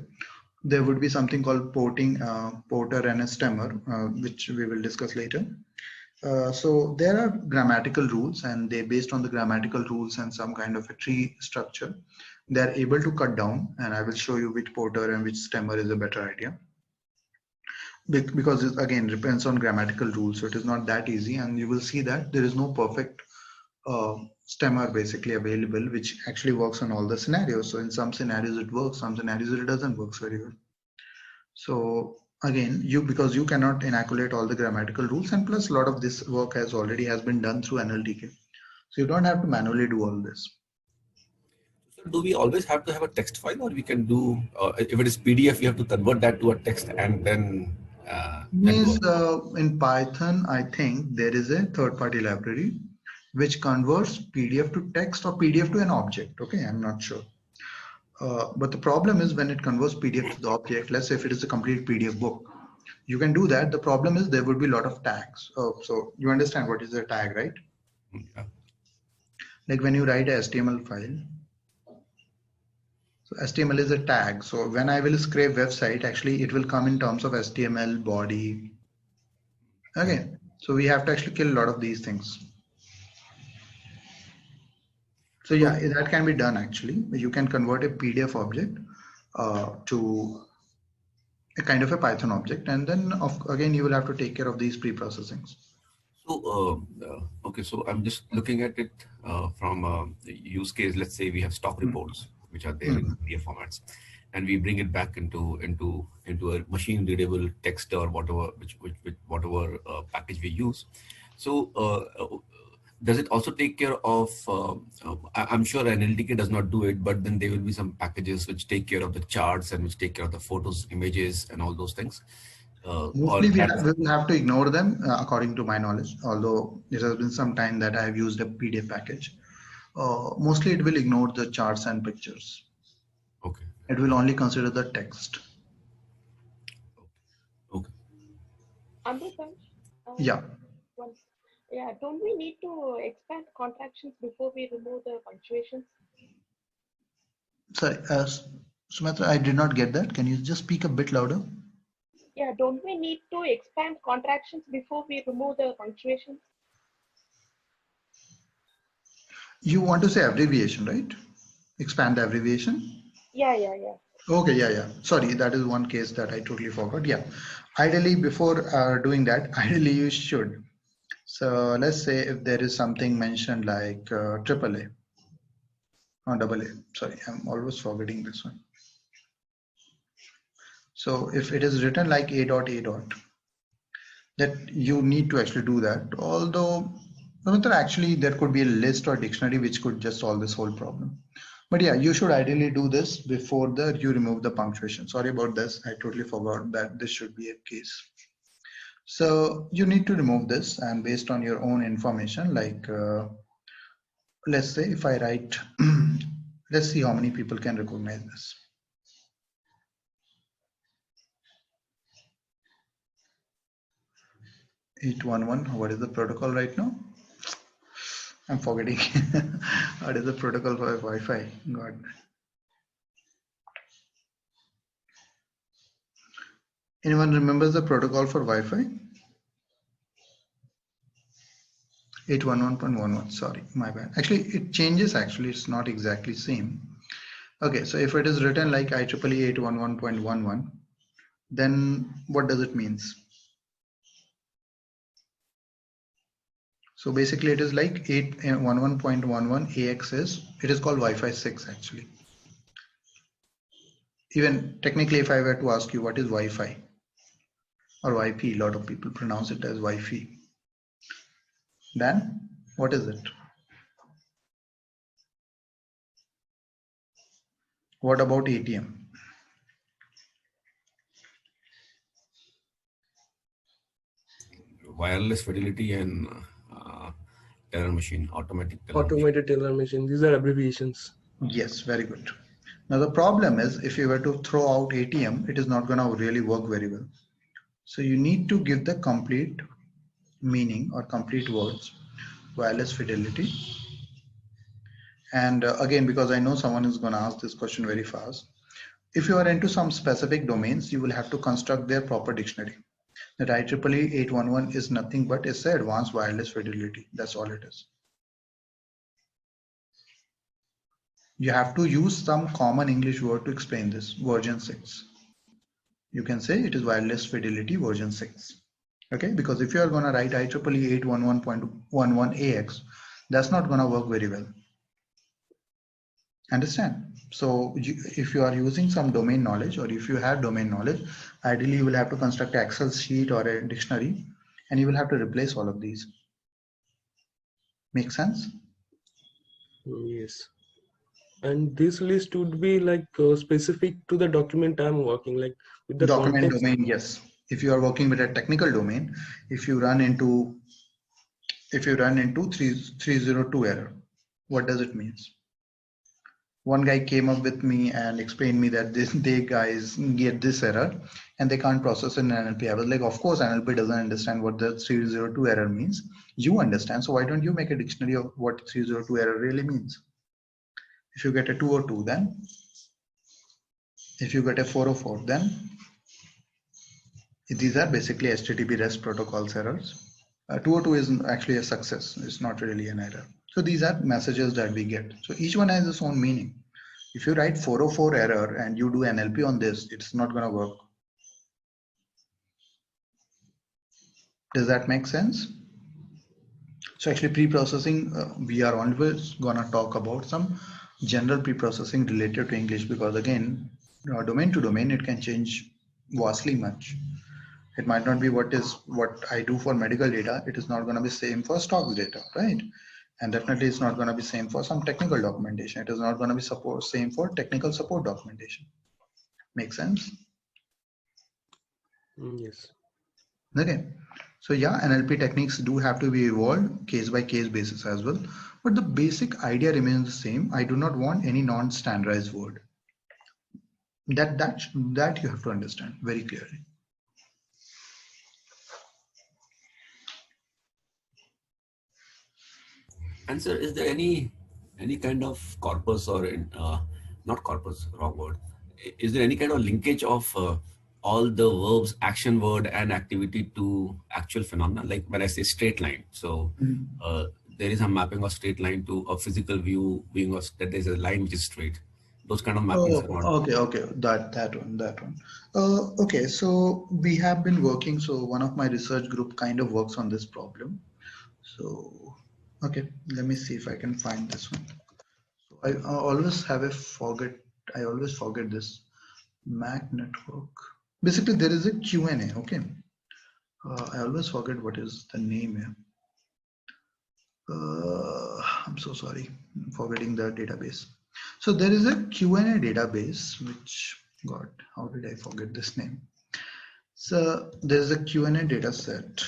There would be something called porter and a stemmer, which we will discuss later. So there are grammatical rules, and they based on the grammatical rules and some kind of a tree structure, they're able to cut down, and I will show you which porter and which stemmer is a better idea. Because it again depends on grammatical rules, so it is not that easy, and you will see that there is no perfect stemmer basically available which actually works on all the scenarios. So in some scenarios it works, some scenarios it doesn't work very well. So again, because you cannot inoculate all the grammatical rules, and plus a lot of this work has been done through Nltk, so you don't have to manually do all this. So do we always have to have a text file, or we can do if it is PDF, you have to convert that to a text and then in Python, I think there is a third-party library which converts PDF to text or PDF to an object. Okay, I'm not sure. But the problem is when it converts PDF to the object, let's say if it is a complete PDF book, you can do that. The problem is there would be a lot of tags. So you understand what is a tag, right? Yeah. Like when you write a HTML file, so HTML is a tag. So when I will scrape website, actually it will come in terms of HTML body. Okay, so we have to actually kill a lot of these things. So yeah, that can be done actually. You can convert a PDF object to a kind of a Python object, and then again you will have to take care of these pre-processings. So Okay, so I'm just looking at it from the use case. Let's say we have stock reports, which are there in PDF formats, and we bring it back into a machine readable text or whatever, which whatever package we use. So does it also take care of? I'm sure NLTK does not do it, but then there will be some packages which take care of the charts and which take care of the photos, images, and all those things. Mostly we will have to ignore them according to my knowledge, although it has been some time that I have used a PDF package. Mostly it will ignore the charts and pictures. Okay. It will only consider the text. Okay. Yeah. Yeah, don't we need to expand contractions before we remove the punctuations? Sorry, Sumatra, I did not get that. Can you just speak a bit louder? Yeah, don't we need to expand contractions before we remove the punctuations? You want to say abbreviation, right? Expand the abbreviation? Yeah. Okay, yeah. Sorry, that is one case that I totally forgot. Yeah. Ideally, before doing that, ideally you should. So let's say if there is something mentioned like AAA or AA. Sorry, I'm always forgetting this one. So if it is written like A dot, that you need to actually do that. Although actually there could be a list or dictionary which could just solve this whole problem. But yeah, you should ideally do this before you remove the punctuation. Sorry about this. I totally forgot that this should be a case. So you need to remove this, and based on your own information, like let's say if I write, let's see how many people can recognize this. 811, what is the protocol right now? I'm forgetting. What is the protocol for Wi-Fi? God. Anyone remembers the protocol for Wi-Fi? 811.11. Sorry, my bad. Actually, it changes. Actually, it's not exactly same. Okay, so if it is written like IEEE 811.11, then what does it means? So basically, it is like 811.11 AX it is called Wi-Fi 6 actually. Even technically, if I were to ask you what is Wi-Fi or Wi-Fi, a lot of people pronounce it as Wi-Fi. Then what is it? What about ATM? Wireless fidelity and teller machine, automated teller machine. These are abbreviations. Yes, very good. Now the problem is if you were to throw out ATM, it is not going to really work very well. So you need to give the complete meaning or complete words, wireless fidelity. And again, because I know someone is going to ask this question very fast. If you are into some specific domains, you will have to construct their proper dictionary. The IEEE 811 is nothing but it's the advanced wireless fidelity. That's all it is. You have to use some common English word to explain this. Version 6. You can say it is wireless fidelity version 6. Okay, because if you are going to write IEEE 811.11 AX, that's not going to work very well. Understand? So if you are using some domain knowledge, or if you have domain knowledge, ideally you will have to construct an Excel sheet or a dictionary, and you will have to replace all of these. Make sense? Yes. And this list would be like specific to the document I'm working, like with the Document context. domain, yes. If you are working with a technical domain, if you run into 302 error, what does it mean? One guy came up with me and explained me that they guys get this error and they can't process in NLP. I was like, of course, NLP doesn't understand what the 302 error means. You understand, so why don't you make a dictionary of what 302 error really means? If you get a 202, then if you get a 404, then these are basically HTTP REST protocols errors. 202 is actually a success. It's not really an error. So these are messages that we get. So each one has its own meaning. If you write 404 error and you do NLP on this, it's not going to work. Does that make sense? So actually pre-processing, we are always gonna talk about some general pre-processing related to English, because again, domain to domain, it can change vastly much. It might not be what I do for medical data. It is not going to be same for stock data, right? And definitely it's not going to be same for some technical documentation. It is not going to be same for technical support documentation. Make sense? Yes. Okay. So yeah, NLP techniques do have to be evolved case by case basis as well. But the basic idea remains the same. I do not want any non-standardized word. That you have to understand very clearly. And sir, is there any kind of corpus or not corpus, wrong word? Is there any kind of linkage of all the verbs, action word, and activity to actual phenomena? Like when I say straight line, so there is a mapping of straight line to a physical view being that there's a line which is straight. Those kind of mappings are on. Okay. That one. Okay, so we have been working. So one of my research group kind of works on this problem. So okay, let me see if I can find this one. So I always I always forget this Mac network. Basically, there is a Q&A. Okay, I always forget what is the name here. I'm so sorry, I'm forgetting the database. So there is a Q&A database, which, God, how did I forget this name? So there's a Q&A data set,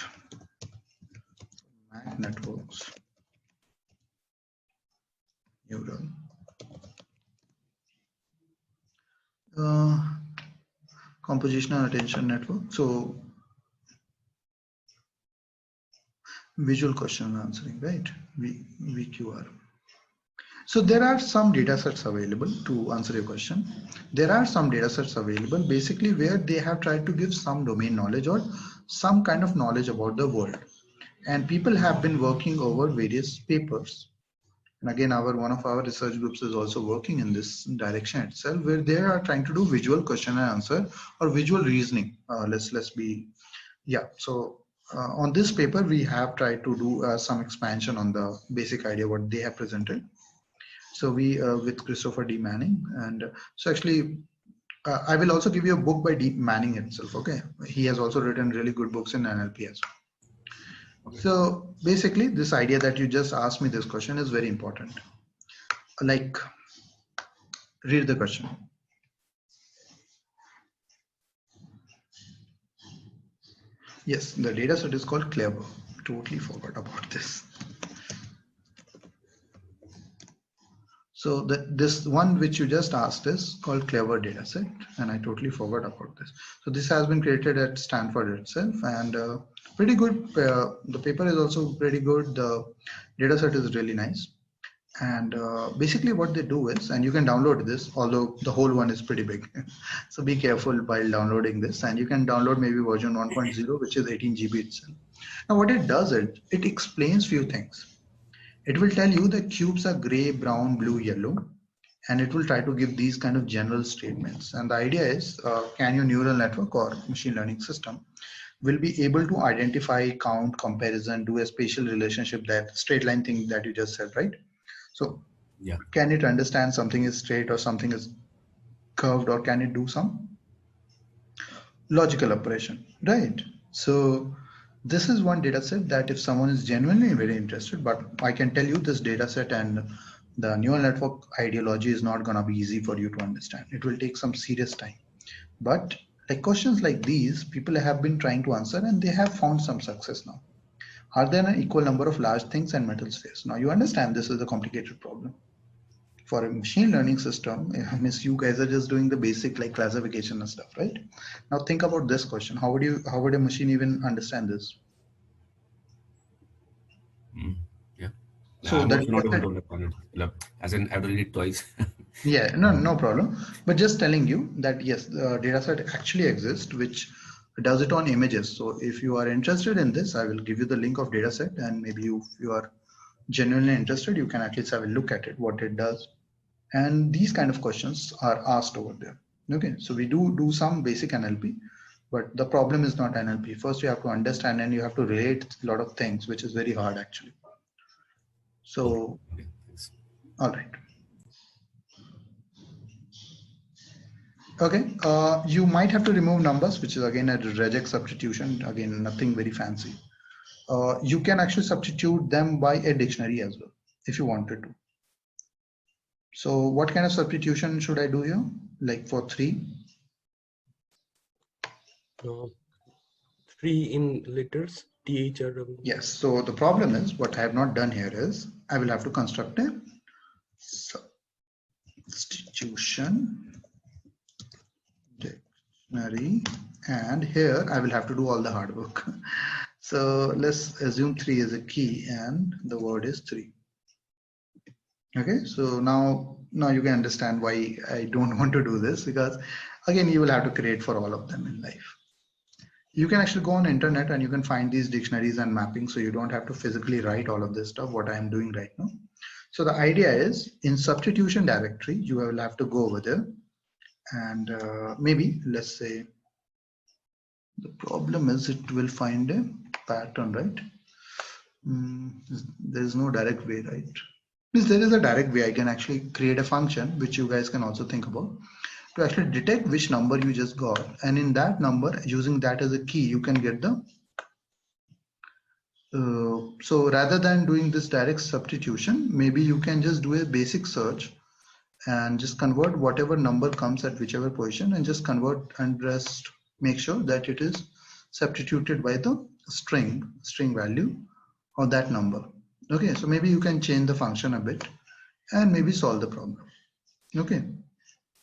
Mac networks, neural. Compositional attention network. So visual question answering, right? VQR. So there are some data sets available to answer your question. There are some data sets available basically where they have tried to give some domain knowledge or some kind of knowledge about the world. And people have been working over various papers. And again, one of our research groups is also working in this direction itself, where they are trying to do visual question and answer or visual reasoning. So on this paper, we have tried to do some expansion on the basic idea what they have presented. So we with Christopher D. Manning, and so actually I will also give you a book by D. Manning himself. Okay, he has also written really good books in NLP as well. Okay. So basically, this idea that you just asked me this question is very important. Like, read the question. Yes, the data set is called Clever. Totally forgot about this. So this one which you just asked is called Clever Dataset, and I totally forgot about this. So this has been created at Stanford itself, and pretty good. The paper is also pretty good. The dataset is really nice, and basically what they do is, and you can download this, although the whole one is pretty big. So be careful while downloading this, and you can download maybe version 1.0, which is 18 GB itself. Now what it does is it explains few things. It will tell you that cubes are gray, brown, blue, yellow, and it will try to give these kind of general statements. And the idea is, can your neural network or machine learning system will be able to identify, count, comparison, do a spatial relationship, that straight line thing that you just said, right? So yeah, can it understand something is straight or something is curved, or can it do some logical operation, right? So this is one data set that if someone is genuinely very interested, but I can tell you this data set and the neural network ideology is not going to be easy for you to understand. It will take some serious time. But like questions like these, people have been trying to answer and they have found some success now. Are there an equal number of large things and metal spheres? Now you understand this is a complicated problem. For a machine learning system, I mean, you guys are just doing the basic like classification and stuff, right? Now think about this question. How would a machine even understand this? Yeah. So I'm also not able that, to understand it. As in, I've read it twice. yeah, no problem. But just telling you that yes, the dataset actually exists, which does it on images. So if you are interested in this, I will give you the link of dataset, and maybe if you are genuinely interested, you can at least have a look at it, what it does. And these kind of questions are asked over there. Okay, so we do some basic NLP, but the problem is not NLP. First, you have to understand and you have to relate a lot of things, which is very hard actually. So, Okay, thanks. all right. Okay, you might have to remove numbers, which is again a regex substitution. Again, nothing very fancy. You can actually substitute them by a dictionary as well, if you wanted to. So what kind of substitution should I do here? Like for 3? 3 in letters, THRW. Yes, so the problem is what I have not done here is I will have to construct a substitution dictionary, and here I will have to do all the hard work. So let's assume 3 is a key and the word is 3. Okay, so now you can understand why I don't want to do this, because again you will have to create for all of them in life. You can actually go on internet and you can find these dictionaries and mapping, so you don't have to physically write all of this stuff what I am doing right now. So the idea is in substitution directory you will have to go over there and maybe let's say the problem is it will find a pattern, right? There is no direct way, right? If there is a direct way, I can actually create a function which you guys can also think about to actually detect which number you just got, and in that number, using that as a key, you can get the so rather than doing this direct substitution, maybe you can just do a basic search and just convert whatever number comes at whichever position and just convert and just make sure that it is substituted by the string value of that number. Okay, so maybe you can change the function a bit and maybe solve the problem. Okay,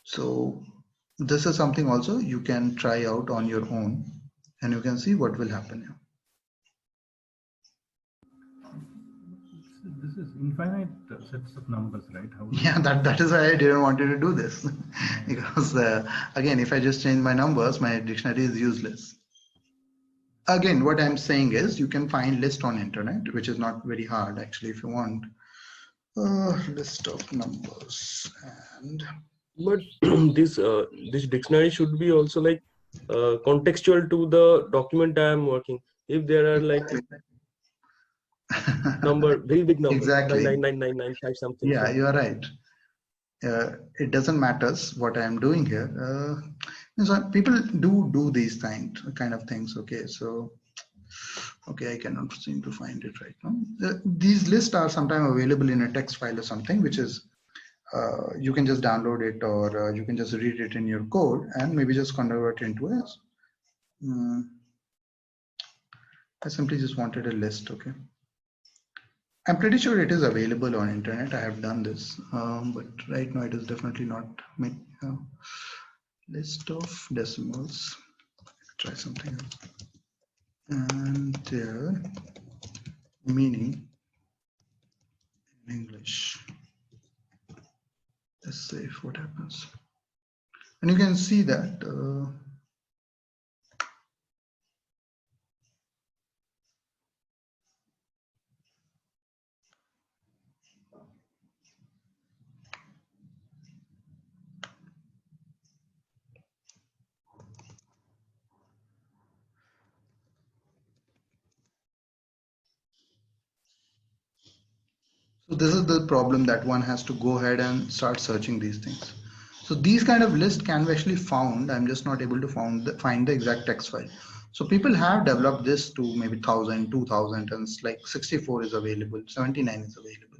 so this is something also you can try out on your own and you can see what will happen here. This is infinite sets of numbers, right? Yeah, that is why I didn't want you to do this. Because again, if I just change my numbers, my dictionary is useless. Again, what I'm saying is you can find list on internet, which is not very hard actually if you want. List of numbers and But this dictionary should be also like contextual to the document I am working. If there are like number, very big number, exactly 99995 something. Yeah, So you are right. It doesn't matter what I am doing here. So people do these kind of things. Okay, so okay, I cannot seem to find it right now. These lists are sometimes available in a text file or something, which is you can just download it or you can just read it in your code and maybe just convert it into a I simply just wanted a list. Okay, I'm pretty sure it is available on internet. I have done this, but right now it is definitely not list of decimals. Try something else. And their meaning in English. Let's see what happens. And you can see that so this is the problem, that one has to go ahead and start searching these things. So these kind of lists can be actually found. I'm just not able to find the exact text file. So people have developed this to maybe 1000, 2000, and it's like 64 is available, 79 is available.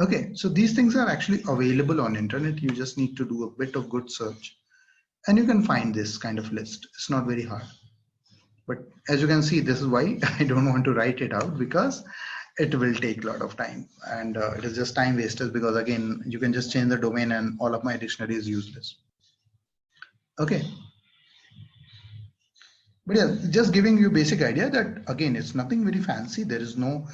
Okay, so these things are actually available on internet. You just need to do a bit of good search and you can find this kind of list. It's not very hard. But as you can see, this is why I don't want to write it out, because it will take a lot of time and it is just time wasters, because again, you can just change the domain and all of my dictionary is useless. Okay. But yeah, just giving you basic idea that again, it's nothing very fancy. There is no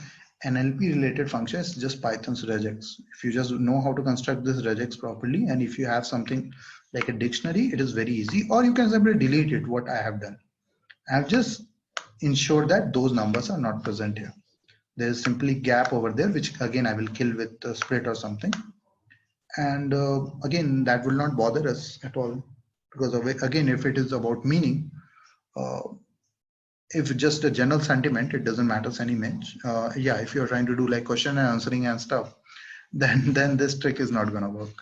NLP related function. It's just Python's regex. If you just know how to construct this regex properly, and if you have something like a dictionary, it is very easy, or you can simply delete it. What I have done, I've just ensured that those numbers are not present here. There is simply gap over there, which again I will kill with a split or something. And again, that will not bother us at all, because again, if it is about meaning, if just a general sentiment, it doesn't matter any image. Yeah, if you're trying to do like question and answering and stuff, then this trick is not going to work.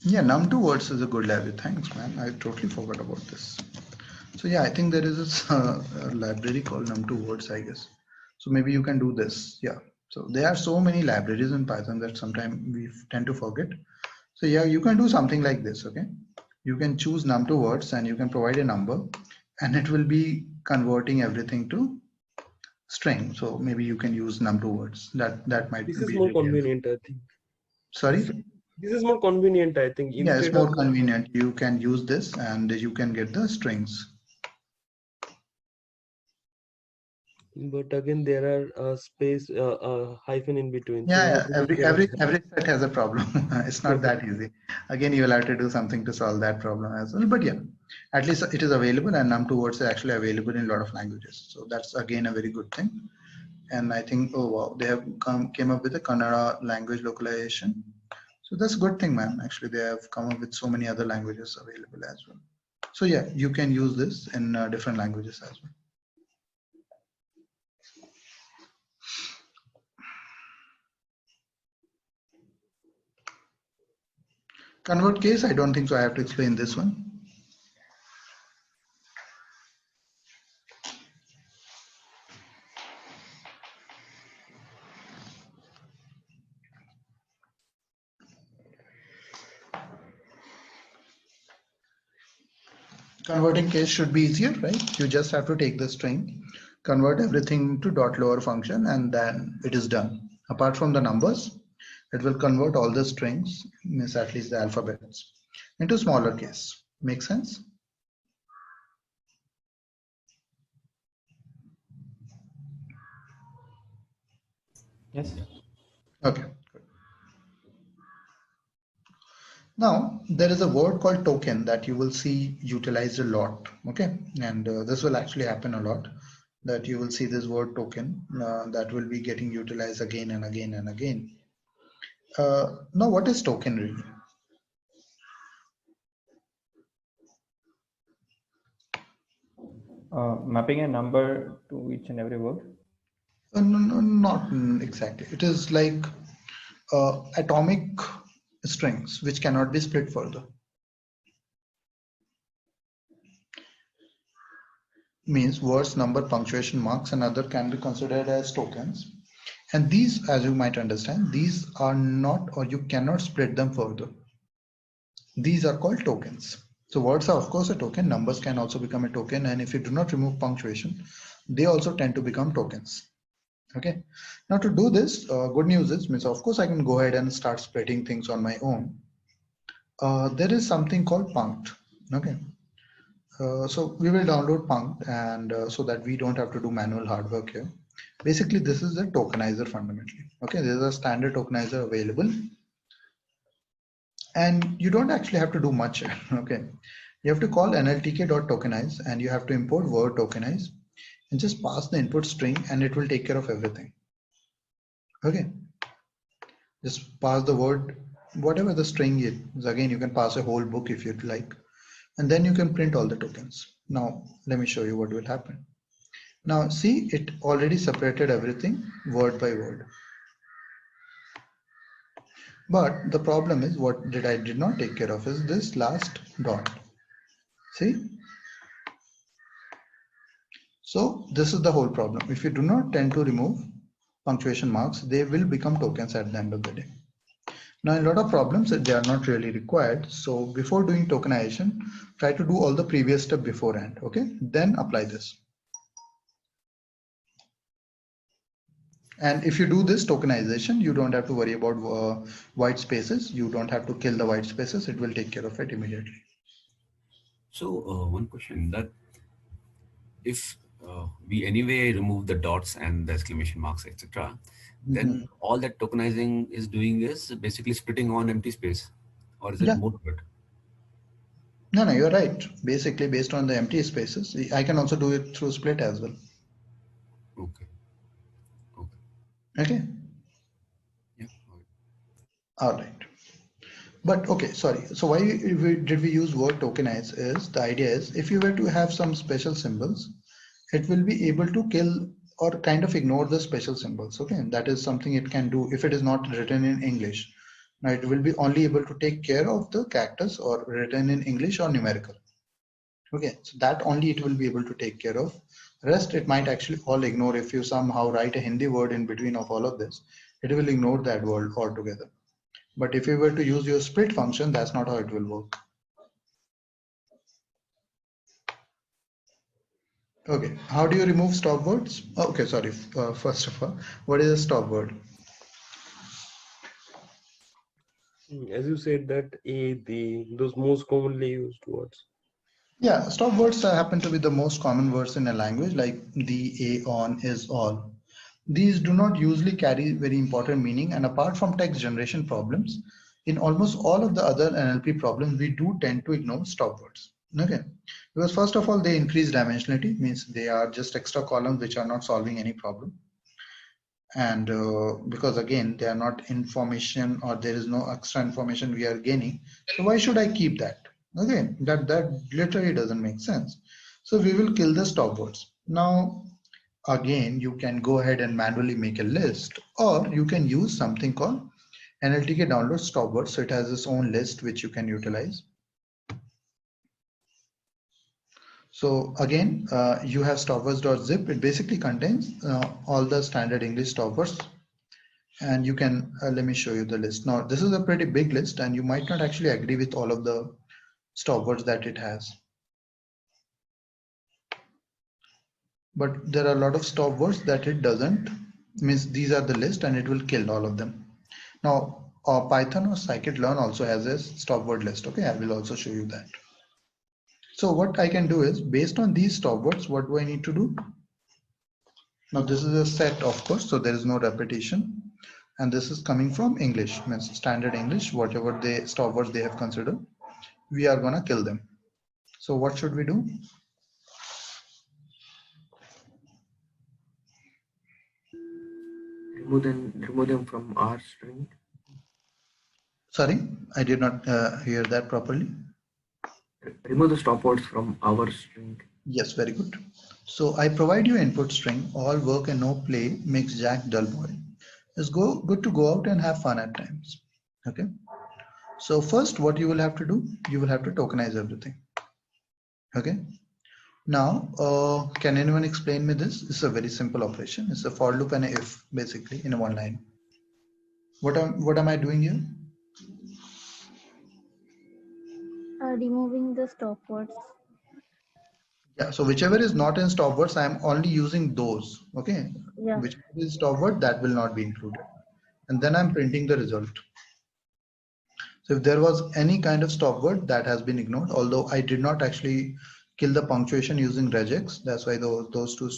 Yeah, num2 words is a good library. Thanks, man. I totally forgot about this. So yeah, I think there is this library called num2 words, I guess. So maybe you can do this. Yeah. So there are so many libraries in Python that sometimes we tend to forget. So yeah, you can do something like this. Okay. You can choose num2 words and you can provide a number and it will be converting everything to string. So maybe you can use num2 words. That might This be is more really helpful. convenient, I think. Sorry? This is more convenient, I think. Yeah, it's Instead more of convenient. You can use this and you can get the strings. but again, there are space hyphen in between. So Yeah, how to take care of every set has a problem. It's not that? that easy. Again, you will have to do something to solve that problem as well. But yeah, at least it is available, and num2 words are actually available in a lot of languages. So that's again a very good thing. And I think, oh wow, they have came up with a Kannada language localization. So that's a good thing, man. Actually, they have come up with so many other languages available as well. So yeah, you can use this in different languages as well. Convert case, I don't think so. I have to explain this one. Converting case should be easier, right? You just have to take the string, convert everything to dot lower function, and then it is done. Apart from the numbers, it will convert all the strings, means at least the alphabets, into smaller case. Make sense? Yes. Okay. Now, there is a word called token that you will see utilized a lot, okay? And this will actually happen a lot, that you will see this word token that will be getting utilized again and again and again. Now, what is token really? Mapping a number to each and every word? No, not exactly. It is like atomic strings which cannot be split further. Means words, number, punctuation marks, and other can be considered as tokens. And these, as you might understand, these are not, or you cannot split them further. These are called tokens. So words are of course a token, numbers can also become a token, and if you do not remove punctuation, they also tend to become tokens. Okay, now to do this, good news is, means of course I can go ahead and start splitting things on my own. There is something called Punct. Okay, so we will download Punct, and so that we don't have to do manual hard work here. Basically, this is a tokenizer fundamentally. Okay, there is a standard tokenizer available, and you don't actually have to do much. Okay, you have to call nltk.tokenize, and you have to import word tokenize, and just pass the input string, and it will take care of everything. Okay, just pass the word, whatever the string is. Again, you can pass a whole book if you'd like, and then you can print all the tokens. Now let me show you what will happen. Now see, it already separated everything word by word, but the problem is, what I did not take care of is this last dot. See, so this is the whole problem. If you do not tend to remove punctuation marks, they will become tokens at the end of the day. Now, in a lot of problems, they are not really required. So before doing tokenization, try to do all the previous step beforehand. Okay, then apply this. And if you do this tokenization, you don't have to worry about white spaces. You don't have to kill the white spaces. It will take care of it immediately. So one question, that if we anyway remove the dots and the exclamation marks, etc., then all that tokenizing is doing is basically splitting on empty space, or is it more to it? No, you're right. Basically, based on the empty spaces, I can also do it through split as well. Okay. Okay. All right. But okay, sorry. So why did we use word tokenize is the idea is if you were to have some special symbols, it will be able to kill or kind of ignore the special symbols. Okay, that is something it can do if it is not written in English. Now it will be only able to take care of the characters or written in English or numerical. Okay, so that only it will be able to take care of. Rest it might actually all ignore. If you somehow write a Hindi word in between of all of this, it will ignore that word altogether. But if you were to use your split function, that's not how it will work. Okay, how do you remove stop words? Okay, sorry. First of all, what is a stop word? As you said that those most commonly used words. Yeah, stop words happen to be the most common words in a language, like the, a, on, is, all. These do not usually carry very important meaning, and apart from text generation problems, in almost all of the other NLP problems, we do tend to ignore stop words. Okay, because first of all, they increase dimensionality, means they are just extra columns which are not solving any problem. And because again, they are not information or there is no extra information we are gaining. So why should I keep that? Okay, that literally doesn't make sense. So we will kill the stop words. Now, again, you can go ahead and manually make a list, or you can use something called NLTK download stop words. So it has its own list which you can utilize. So again, you have stopwords.zip. It basically contains all the standard English stop words. And you can, let me show you the list. Now, this is a pretty big list and you might not actually agree with all of the stop words that it has. But there are a lot of stop words that it doesn't, means these are the list and it will kill all of them. Now, Python or scikit-learn also has a stop word list. Okay, I will also show you that. So what I can do is, based on these stop words, what do I need to do? Now, this is a set, of course, so there is no repetition. And this is coming from English, means standard English, whatever the stop words they have considered, we are gonna kill them. So what should we do? Remove them from our string. Sorry, I did not hear that properly. Remove the stop words from our string. Yes, very good. So I provide you input string, all work and no play makes Jack dull boy. It's good to go out and have fun at times. Okay. So first, what you will have to do, you will have to tokenize everything. Okay. Now, can anyone explain me this? It's a very simple operation. It's a for loop and a if, basically, in one line. What am I doing here? Removing the stop words. Yeah, so whichever is not in stop words, I am only using those. Okay. Yeah. Whichever is stop word, that will not be included. And then I'm printing the result. So if there was any kind of stop word that has been ignored, although I did not actually kill the punctuation using regex, that's why those two,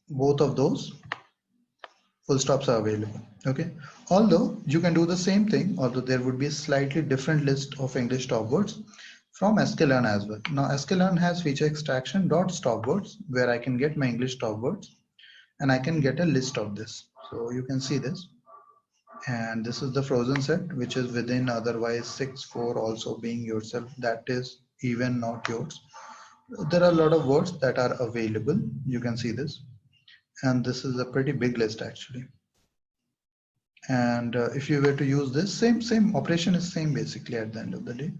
both of those full stops are available. Okay. Although you can do the same thing, although there would be a slightly different list of English stop words from sklearn as well. Now sklearn has feature extraction dot stop words where I can get my English stop words and I can get a list of this. So you can see this. And this is the frozen set, which is within otherwise 6-4 also being yourself, that is even not yours. There are a lot of words that are available. You can see this, and this is a pretty big list actually. And if you were to use this same operation is same basically at the end of the day,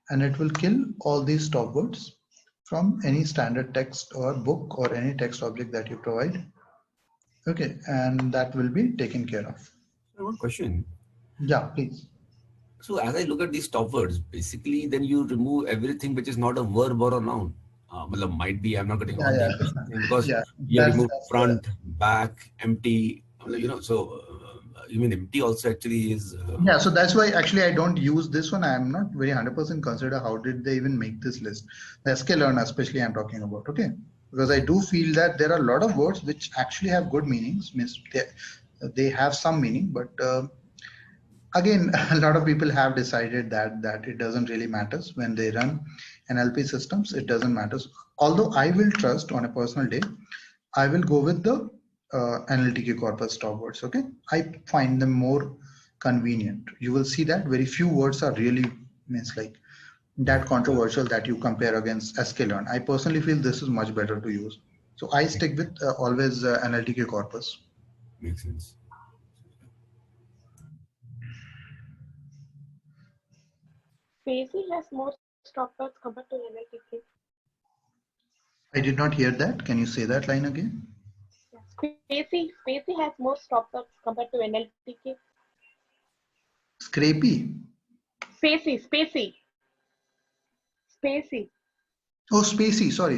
and it will kill all these stop words from any standard text or book or any text object that you provide. Okay, and that will be taken care of. One question. Yeah, please. So as I look at these stop words, basically then you remove everything which is not a verb or a noun. Might be, I'm not getting all the English thing because Yeah, you remove front, back, empty, so you mean empty also actually is. Yeah, so that's why actually I don't use this one. I'm not very 100% consider how did they even make this list. The sklearn especially I'm talking about, okay? Because I do feel that there are a lot of words which actually have good meanings, means they have some meaning, but again, a lot of people have decided that it doesn't really matter when they run NLP systems. It doesn't matter. Although I will trust on a personal day, I will go with the Nltk corpus stop words. Okay, I find them more convenient. You will see that very few words are really means like that controversial that you compare against sklearn. I personally feel this is much better to use. So I stick with always Nltk corpus. Makes sense. Spacey has more stop words compared to NLTK. I did not hear that. Can you say that line again? Spacey has more stop words compared to NLTK. Scrapey. Spacey. Oh, Spacey. Sorry.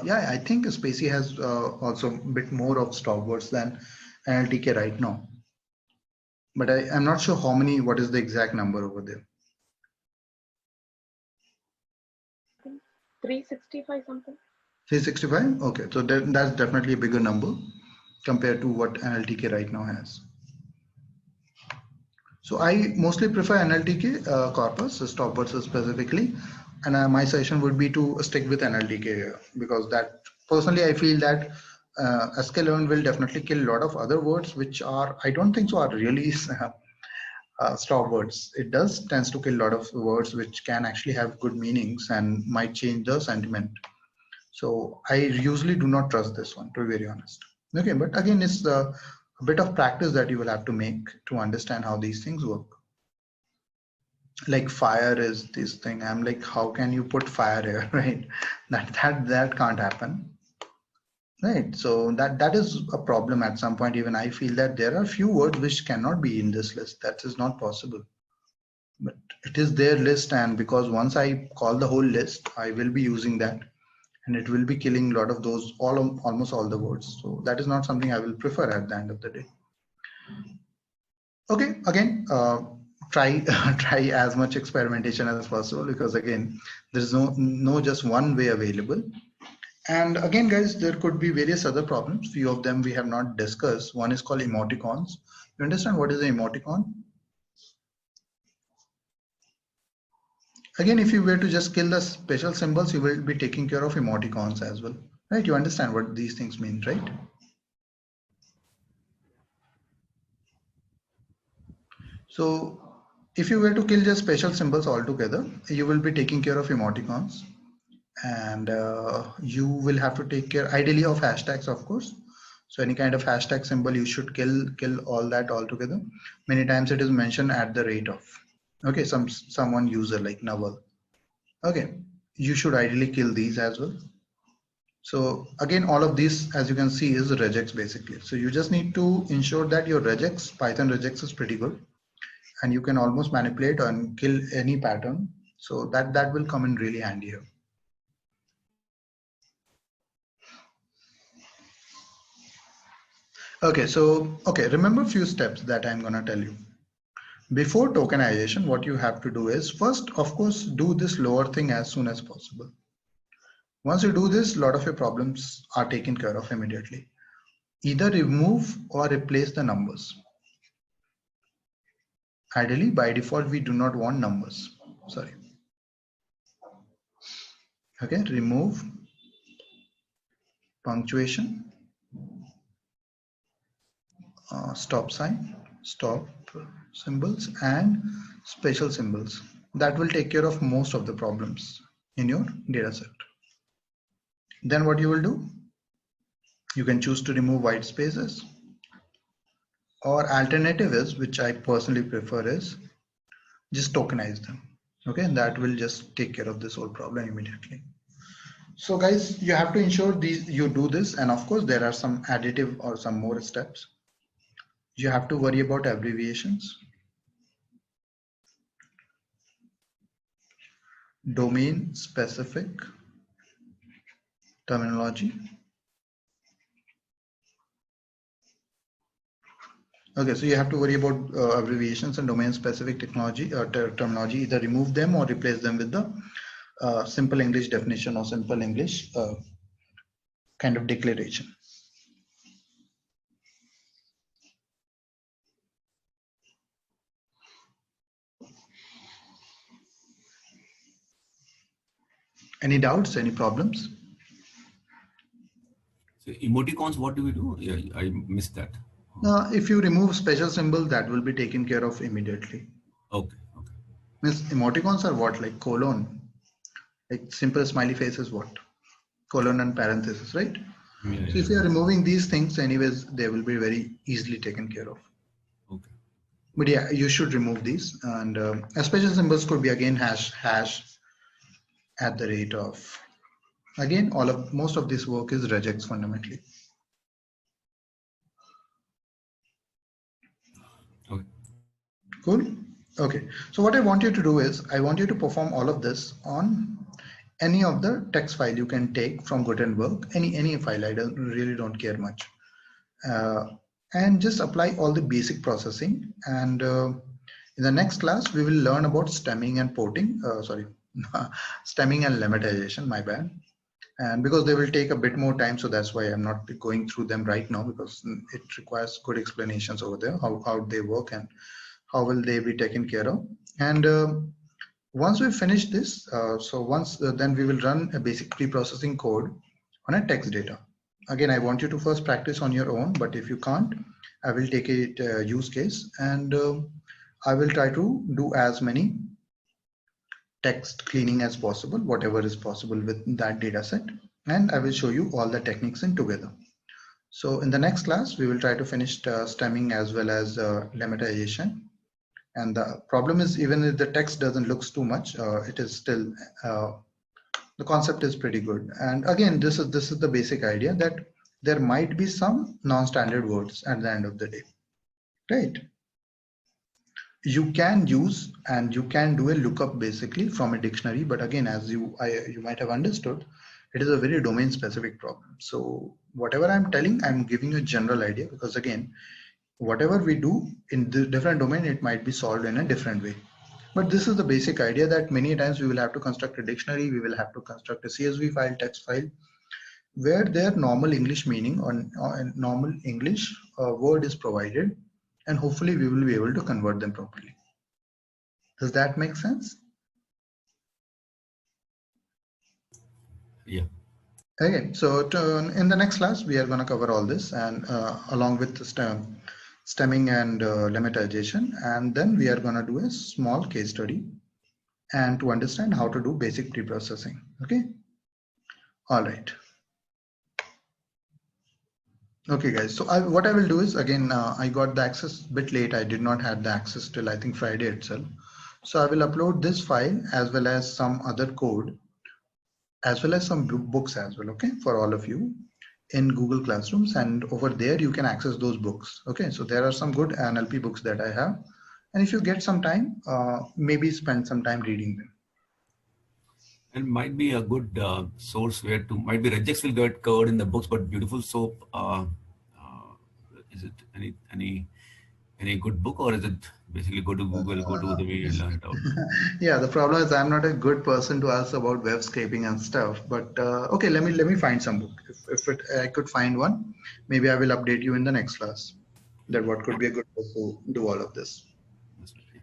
Yeah, I think Spacey has also a bit more of stop words than NLTK right now. But I'm not sure how many, what is the exact number over there. 365 something. 365? Okay, so that's definitely a bigger number compared to what NLTK right now has. So I mostly prefer NLTK corpus, stop words specifically, and my suggestion would be to stick with NLTK because that personally I feel that sklearn will definitely kill a lot of other words which are, I don't think so, are really stop words. It tends to kill a lot of words which can actually have good meanings and might change the sentiment. So I usually do not trust this one, to be very honest. Okay, but again, it's a bit of practice that you will have to make to understand how these things work. Like fire is this thing. I'm like, how can you put fire here, right? That can't happen, right? So that is a problem at some point. Even I feel that there are few words which cannot be in this list. That is not possible. But it is their list, and because once I call the whole list, I will be using that. And it will be killing a lot of those, almost all the words. So that is not something I will prefer at the end of the day. Okay, again, try try as much experimentation as possible because again, there is no just one way available. And again, guys, there could be various other problems. Few of them we have not discussed. One is called emoticons. You understand what is an emoticon? Again, if you were to just kill the special symbols, you will be taking care of emoticons as well, right? You understand what these things mean, right? So if you were to kill just special symbols altogether, you will be taking care of emoticons, and you will have to take care ideally of hashtags, of course. So any kind of hashtag symbol, you should kill all that altogether. Many times it is mentioned at the rate of, okay, someone user like Naval. Okay, you should ideally kill these as well. So again, all of these, as you can see, is regex basically. So you just need to ensure that your regex, Python regex is pretty good, and you can almost manipulate and kill any pattern. So that will come in really handy here. Okay, remember a few steps that I'm gonna tell you. Before tokenization, what you have to do is first, of course, do this lower thing as soon as possible. Once you do this, a lot of your problems are taken care of immediately. Either remove or replace the numbers. Ideally, by default, we do not want numbers. Sorry. Okay, remove punctuation, stop sign, stop symbols, and special symbols. That will take care of most of the problems in your data set. Then what you will do, you can choose to remove white spaces, or alternative is, which I personally prefer, is just tokenize them. Okay, and that will just take care of this whole problem immediately. So guys, you have to ensure you do this, and of course there are some additive or some more steps. You have to worry about abbreviations, domain specific terminology. Okay, so you have to worry about abbreviations and domain specific technology terminology. Either remove them or replace them with the simple English definition or simple English kind of declaration. Any doubts, any problems? So Emoticons, what do we do? Yeah, I missed that. If you remove special symbols, that will be taken care of immediately. Okay. Okay. Means emoticons are what, like colon, like simple smiley face is what? Colon and parenthesis, right? Yeah, So if you are removing these things, anyways, they will be very easily taken care of. Okay. But yeah, you should remove these. And special symbols could be again hash at the rate of, again, most of this work is regex fundamentally. Okay. Cool. Okay. So what I want you to do is I want you to perform all of this on any of the text file you can take from Gutenberg, any file. I really don't care much. And just apply all the basic processing. And in the next class, we will learn about stemming and porting. Stemming and lemmatization, my bad. And because they will take a bit more time, so that's why I'm not going through them right now, because it requires good explanations over there, how they work and how will they be taken care of. And once we finish this, then we will run a basic pre-processing code on a text data. Again, I want you to first practice on your own, but if you can't, I will take a use case and I will try to do as many text cleaning as possible, whatever is possible with that data set. And I will show you all the techniques in together. So in the next class, we will try to finish stemming as well as lemmatization. And the problem is, even if the text doesn't look too much, it is still, the concept is pretty good. And again, this is the basic idea that there might be some non-standard words at the end of the day, right? You can use and you can do a lookup basically from a dictionary, but again, as you might have understood, it is a very domain specific problem. So whatever I'm telling, I'm giving you a general idea, because again, whatever we do in the different domain, it might be solved in a different way. But this is the basic idea that many times we will have to construct a dictionary, we will have to construct a CSV file, text file, where their normal English meaning or normal English word is provided, and hopefully we will be able to convert them properly. Does that make sense? Yeah. Okay, so in the next class, we are going to cover all this, and along with the stemming and lemmatization, and then we are going to do a small case study and to understand how to do basic pre-processing. Okay. All right. Okay, guys. So what I will do is, again, I got the access a bit late. I did not have the access till I think Friday itself. So I will upload this file as well as some other code, as well as some books as well. Okay, for all of you in Google Classrooms, and over there you can access those books. Okay, so there are some good NLP books that I have, and if you get some time, maybe spend some time reading them. And might be a good source where to, might be regex will get covered in the books, but beautiful soap, is it any good book, or is it basically go to Google, go to the video and learn it out? Yeah, the problem is I'm not a good person to ask about web scraping and stuff, but okay, let me find some book. If I could find one, maybe I will update you in the next class that what could be a good book to do all of this.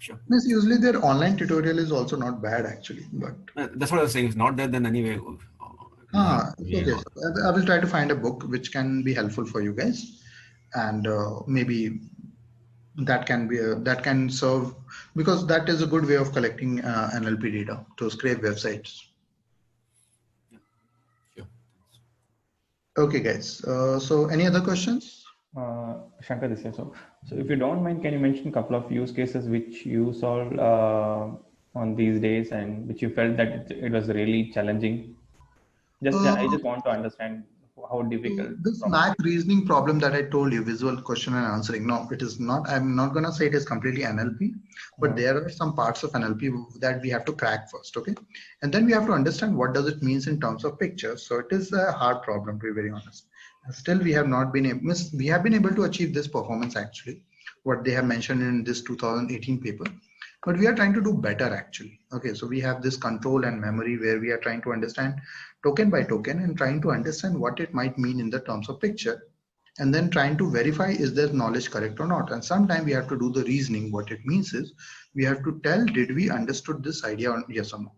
Sure. Means usually their online tutorial is also not bad actually, but that's what I was saying. If not there, then anyway. Okay. So I will try to find a book which can be helpful for you guys, and maybe that can serve, because that is a good way of collecting NLP data to scrape websites. Sure. Okay, guys. So any other questions? Shankar, this is so if you don't mind, can you mention a couple of use cases which you solved on these days and which you felt that it was really challenging? I just want to understand how difficult. This math reasoning problem that I told you, visual question and answering, no, it is not. I'm not going to say it is completely NLP, but there are some parts of NLP that we have to crack first, okay? And then we have to understand what does it means in terms of pictures. So it is a hard problem, to be very honest. Still, we have not been able, we have been able to achieve this performance actually, what they have mentioned in this 2018 paper. But we are trying to do better actually. Okay, so we have this control and memory where we are trying to understand token by token and trying to understand what it might mean in the terms of picture, and then trying to verify is their knowledge correct or not. And sometimes we have to do the reasoning. What it means is we have to tell, did we understood this idea or yes or no.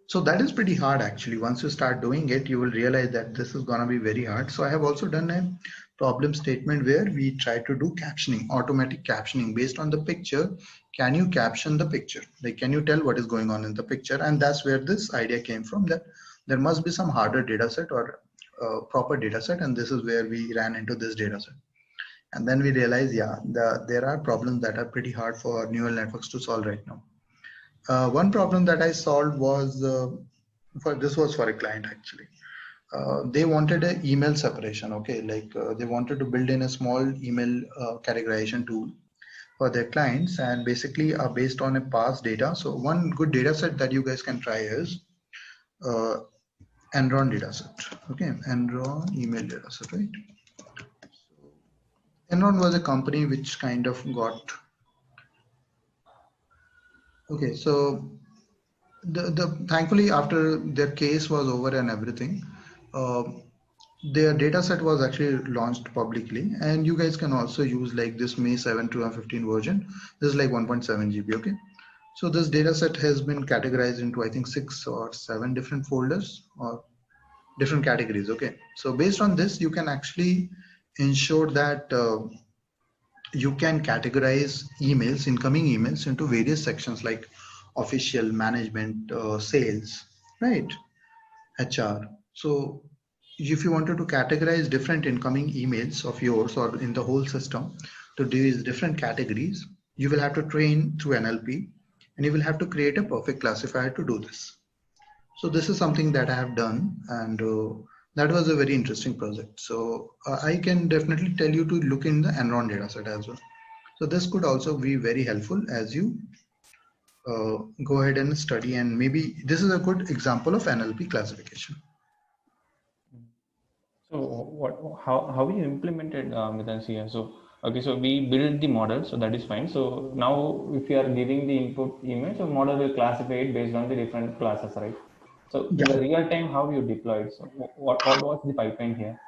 So that is pretty hard actually. Once you start doing it, you will realize that this is going to be very hard. So I have also done a problem statement where we try to do captioning, automatic captioning based on the picture. Can you caption the picture? Like, can you tell what is going on in the picture? And that's where this idea came from, that there must be some harder data set or proper data set. And this is where we ran into this data set. And then we realized, yeah, there are problems that are pretty hard for neural networks to solve right now. One problem that I solved was, this was for a client actually. They wanted an email separation, okay? Like they wanted to build in a small email categorization tool for their clients, and basically based on a past data. So one good data set that you guys can try is Enron dataset, okay? Enron email dataset, right? Enron was a company which kind of got, okay, so thankfully after their case was over and everything, their data set was actually launched publicly, and you guys can also use like this May 7 2015 version. This is like 1.7 GB, okay? So this data set has been categorized into I think 6 or 7 different folders or different categories, okay? So based on this, you can actually ensure that you can categorize emails, incoming emails, into various sections like official, management, sales, right? HR. So if you wanted to categorize different incoming emails of yours or in the whole system to these different categories, you will have to train through NLP, and you will have to create a perfect classifier to do this. So this is something that I have done, and that was a very interesting project. So I can definitely tell you to look in the Enron dataset as well. So this could also be very helpful as you go ahead and study, and maybe this is a good example of NLP classification. So how you implemented methods here? So okay, so we build the model, so that is fine. So now if you are giving the input image, so model will classify it based on the different classes, right? So in the real time, how you deployed? So what was the pipeline here?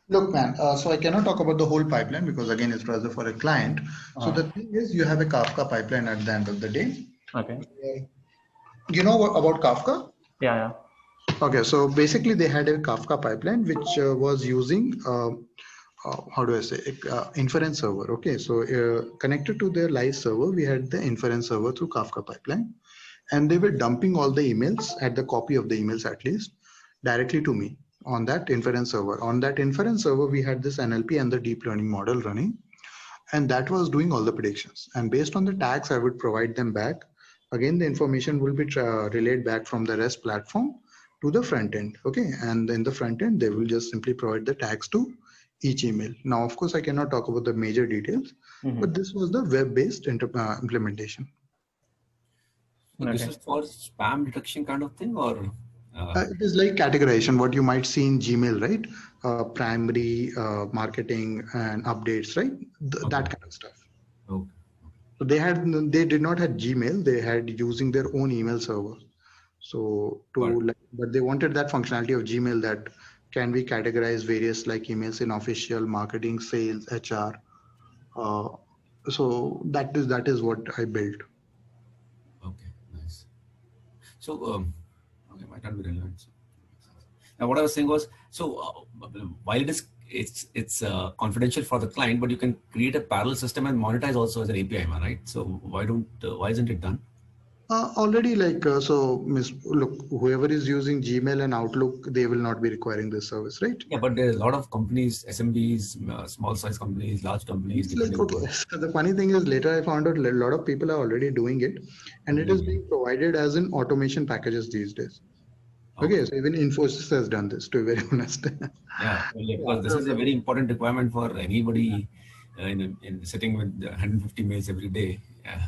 Look, man, so I cannot talk about the whole pipeline because again, it's rather for a client. So the thing is, you have a Kafka pipeline at the end of the day. Okay. You know what about Kafka? Yeah. Okay, so basically they had a Kafka pipeline which was using, how do I say, inference server. Okay, so connected to their live server, we had the inference server through Kafka pipeline, and they were dumping all the emails, at the copy of the emails at least, directly to me on that inference server. On that inference server, we had this NLP and the deep learning model running, and that was doing all the predictions. And based on the tags, I would provide them back. Again, the information will be relayed back from the REST platform to the front end. Okay, and in the front end, they will just simply provide the tags to each email. Now, of course, I cannot talk about the major details, but this was the web-based implementation. So this is for spam detection kind of thing, or? It is like categorization, what you might see in Gmail, right? Primary, marketing, and updates, right? That kind of stuff. Okay. So they did not have Gmail. They had using their own email server. So but they wanted that functionality of Gmail, that can we categorize various like emails in official, marketing, sales, HR. So that is what I built. Okay, nice. So okay, might not be relevant. Now what I was saying was, so while it's confidential for the client, but you can create a parallel system and monetize also as an API, right? So why isn't it done? Already, like look, whoever is using Gmail and Outlook, they will not be requiring this service, right? Yeah, but there's a lot of companies, SMBs, small size companies, large companies. It's like, okay, so the funny thing is, later I found out a lot of people are already doing it, and it is being provided as in automation packages these days. Okay, so even Infosys has done this, to be very honest. Yeah, because this is a very important requirement for anybody in sitting with 150 mails every day. Yeah.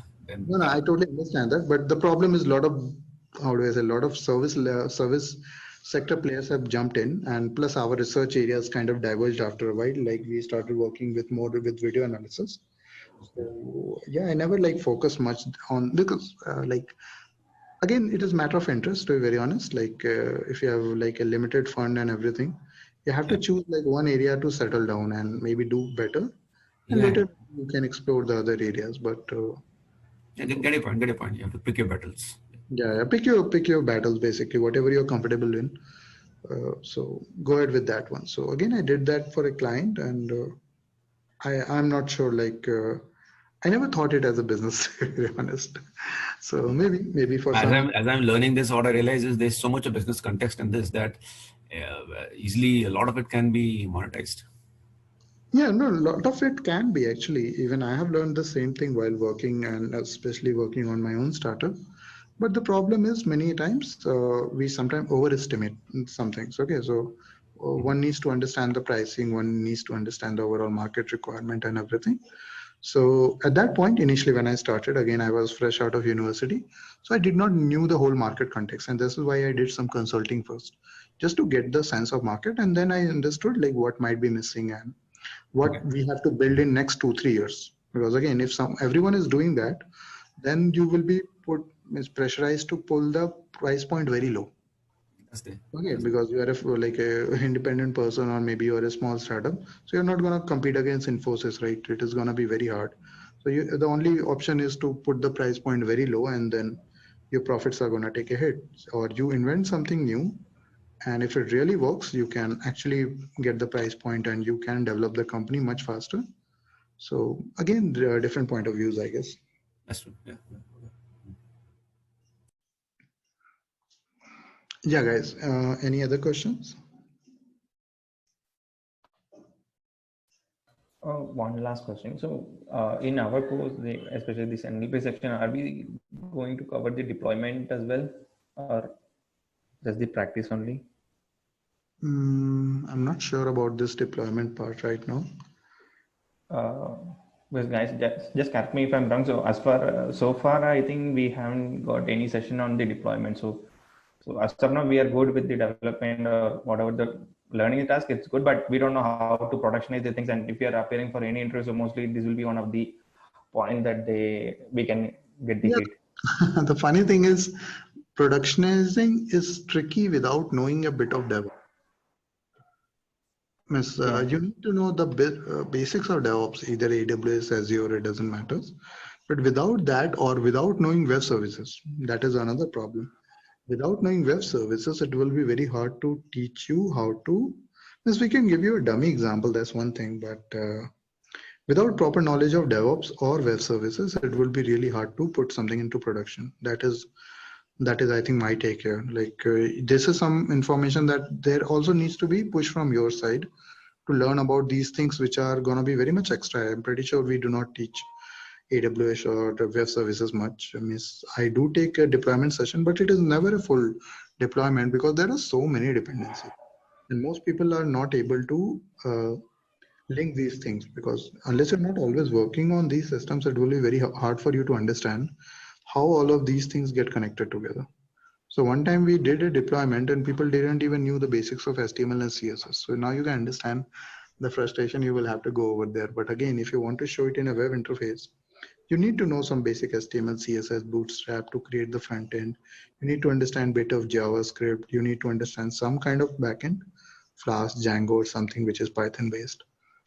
No, I totally understand that, but the problem is a lot of, how do I say, a lot of service sector players have jumped in, and plus our research areas kind of diverged after a while. Like we started working more with video analysis. So yeah, I never like focused much on, because like, again, it is matter of interest, to be very honest. Like if you have like a limited fund and everything, you have to choose like one area to settle down and maybe do better, and later you can explore the other areas. But get your point. You have to pick your battles. Yeah, pick your battles basically, whatever you're comfortable in. So go ahead with that one. So again, I did that for a client, and I'm not sure. I never thought it as a business, to be honest. So maybe for some. As I'm learning this, what I realize is there's so much of business context in this that easily a lot of it can be monetized. Yeah, no, a lot of it can be actually. Even I have learned the same thing while working, and especially working on my own startup. But the problem is many times we sometimes overestimate some things. Okay, so one needs to understand the pricing, one needs to understand the overall market requirement and everything. So at that point, initially when I started, again, I was fresh out of university. So I did not knew the whole market context. And this is why I did some consulting first, just to get the sense of market. And then I understood like what might be missing and what we have to build in next 2-3 years. Because again, if everyone is doing that, then you will be pressurized to pull the price point very low. Okay, because you are like a independent person, or maybe you are a small startup, so you're not going to compete against Infosys, right? It is going to be very hard. So the only option is to put the price point very low, and then your profits are going to take a hit. Or you invent something new, and if it really works, you can actually get the price point, and you can develop the company much faster. So again, there are different point of views, I guess. That's true. Yeah. Yeah, guys. Any other questions? One last question. So in our course, especially this NLP section, are we going to cover the deployment as well, or just the practice only? I'm not sure about this deployment part right now. Well, guys, just correct me if I'm wrong. So as far so far, I think we haven't got any session on the deployment. So as of now, we are good with the development or whatever the learning task. It's good, but we don't know how to productionize the things. And if you are appearing for any interview, so mostly this will be one of the point that we can get the hit. The funny thing is, productionizing is tricky without knowing a bit of DevOps. You need to know the basics of DevOps, either AWS, Azure, it doesn't matter. But without that, or without knowing web services, that is another problem. Without knowing web services, it will be very hard to teach you how to. We can give you a dummy example, that's one thing, but without proper knowledge of DevOps or web services, it will be really hard to put something into production. That is, I think, my take here. This is some information that there also needs to be pushed from your side to learn about these things, which are going to be very much extra. I'm pretty sure we do not teach AWS or the web services much. I do take a deployment session, but it is never a full deployment because there are so many dependencies. And most people are not able to link these things, because unless you're not always working on these systems, it will be very hard for you to understand how all of these things get connected together. So one time we did a deployment and people didn't even knew the basics of HTML and CSS. So now you can understand the frustration you will have to go over there. But again, if you want to show it in a web interface, you need to know some basic HTML, CSS, Bootstrap to create the front end. You need to understand a bit of JavaScript. You need to understand some kind of backend, Flask, Django, or something which is Python based.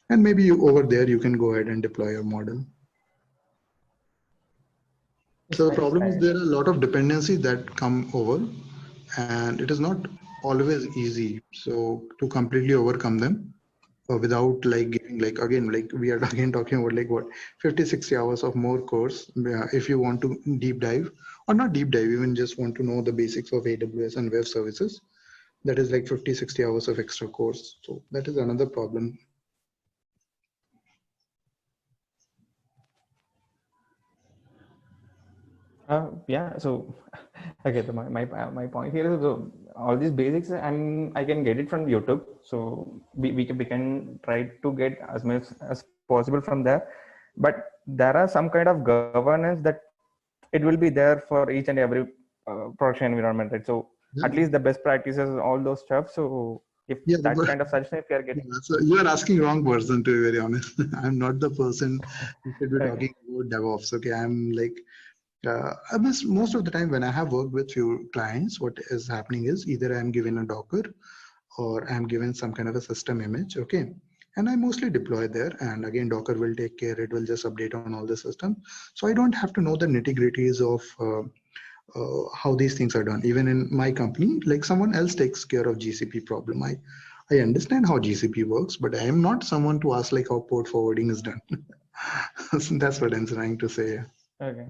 And maybe over there, you can go ahead and deploy your model. So the problem is there are a lot of dependencies that come over, and it is not always easy. So to completely overcome them without giving we are again talking about 50-60 hours of more course. If you want to deep dive, or not deep dive, even just want to know the basics of AWS and web services, that is 50-60 hours of extra course. So that is another problem. Yeah, so okay, so my point here is, so all these basics I can get it from YouTube, so we can try to get as much as possible from there, but there are some kind of governance that it will be there for each and every production environment, right? So at least the best practices, all those stuff. So if that kind of suggestion, if you are getting, so you are asking wrong person, to be very honest. I'm not the person who should be talking about DevOps. Okay, I'm most of the time when I have worked with few clients, what is happening is either I'm given a Docker or I'm given some kind of a system image. Okay, and I mostly deploy there, and again Docker will take care. It will just update on all the system, so I don't have to know the nitty-gritties of how these things are done. Even in my company, like someone else takes care of GCP problem. I understand how GCP works, but I am not someone to ask like how port forwarding is done. That's what I'm trying to say. Okay.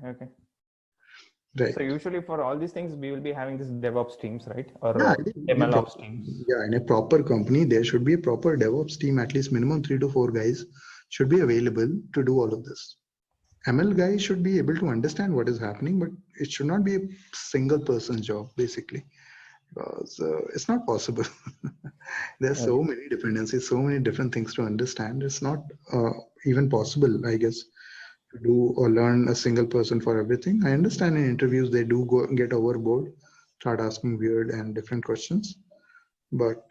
Right. So usually for all these things, we will be having this DevOps teams, right? Or Yeah, MLOps teams. Yeah, in a proper company, there should be a proper DevOps team, at least minimum 3 to 4 guys should be available to do all of this. ML guys should be able to understand what is happening, but it should not be a single person's job, basically, because it's not possible. There's so many dependencies, so many different things to understand. It's not even possible, I guess, to do or learn a single person for everything. I understand in interviews they do get overboard, start asking weird and different questions, but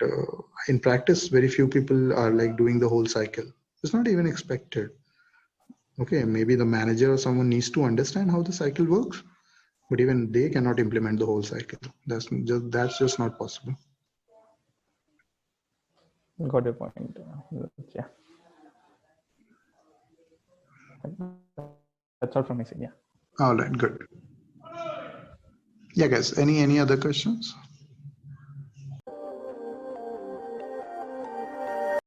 in practice, very few people are like doing the whole cycle. It's not even expected. Okay, maybe the manager or someone needs to understand how the cycle works, but even they cannot implement the whole cycle. That's just not possible. Got your point. Yeah. That's all from my side. Yeah. All right, good. Yeah, guys. Any other questions?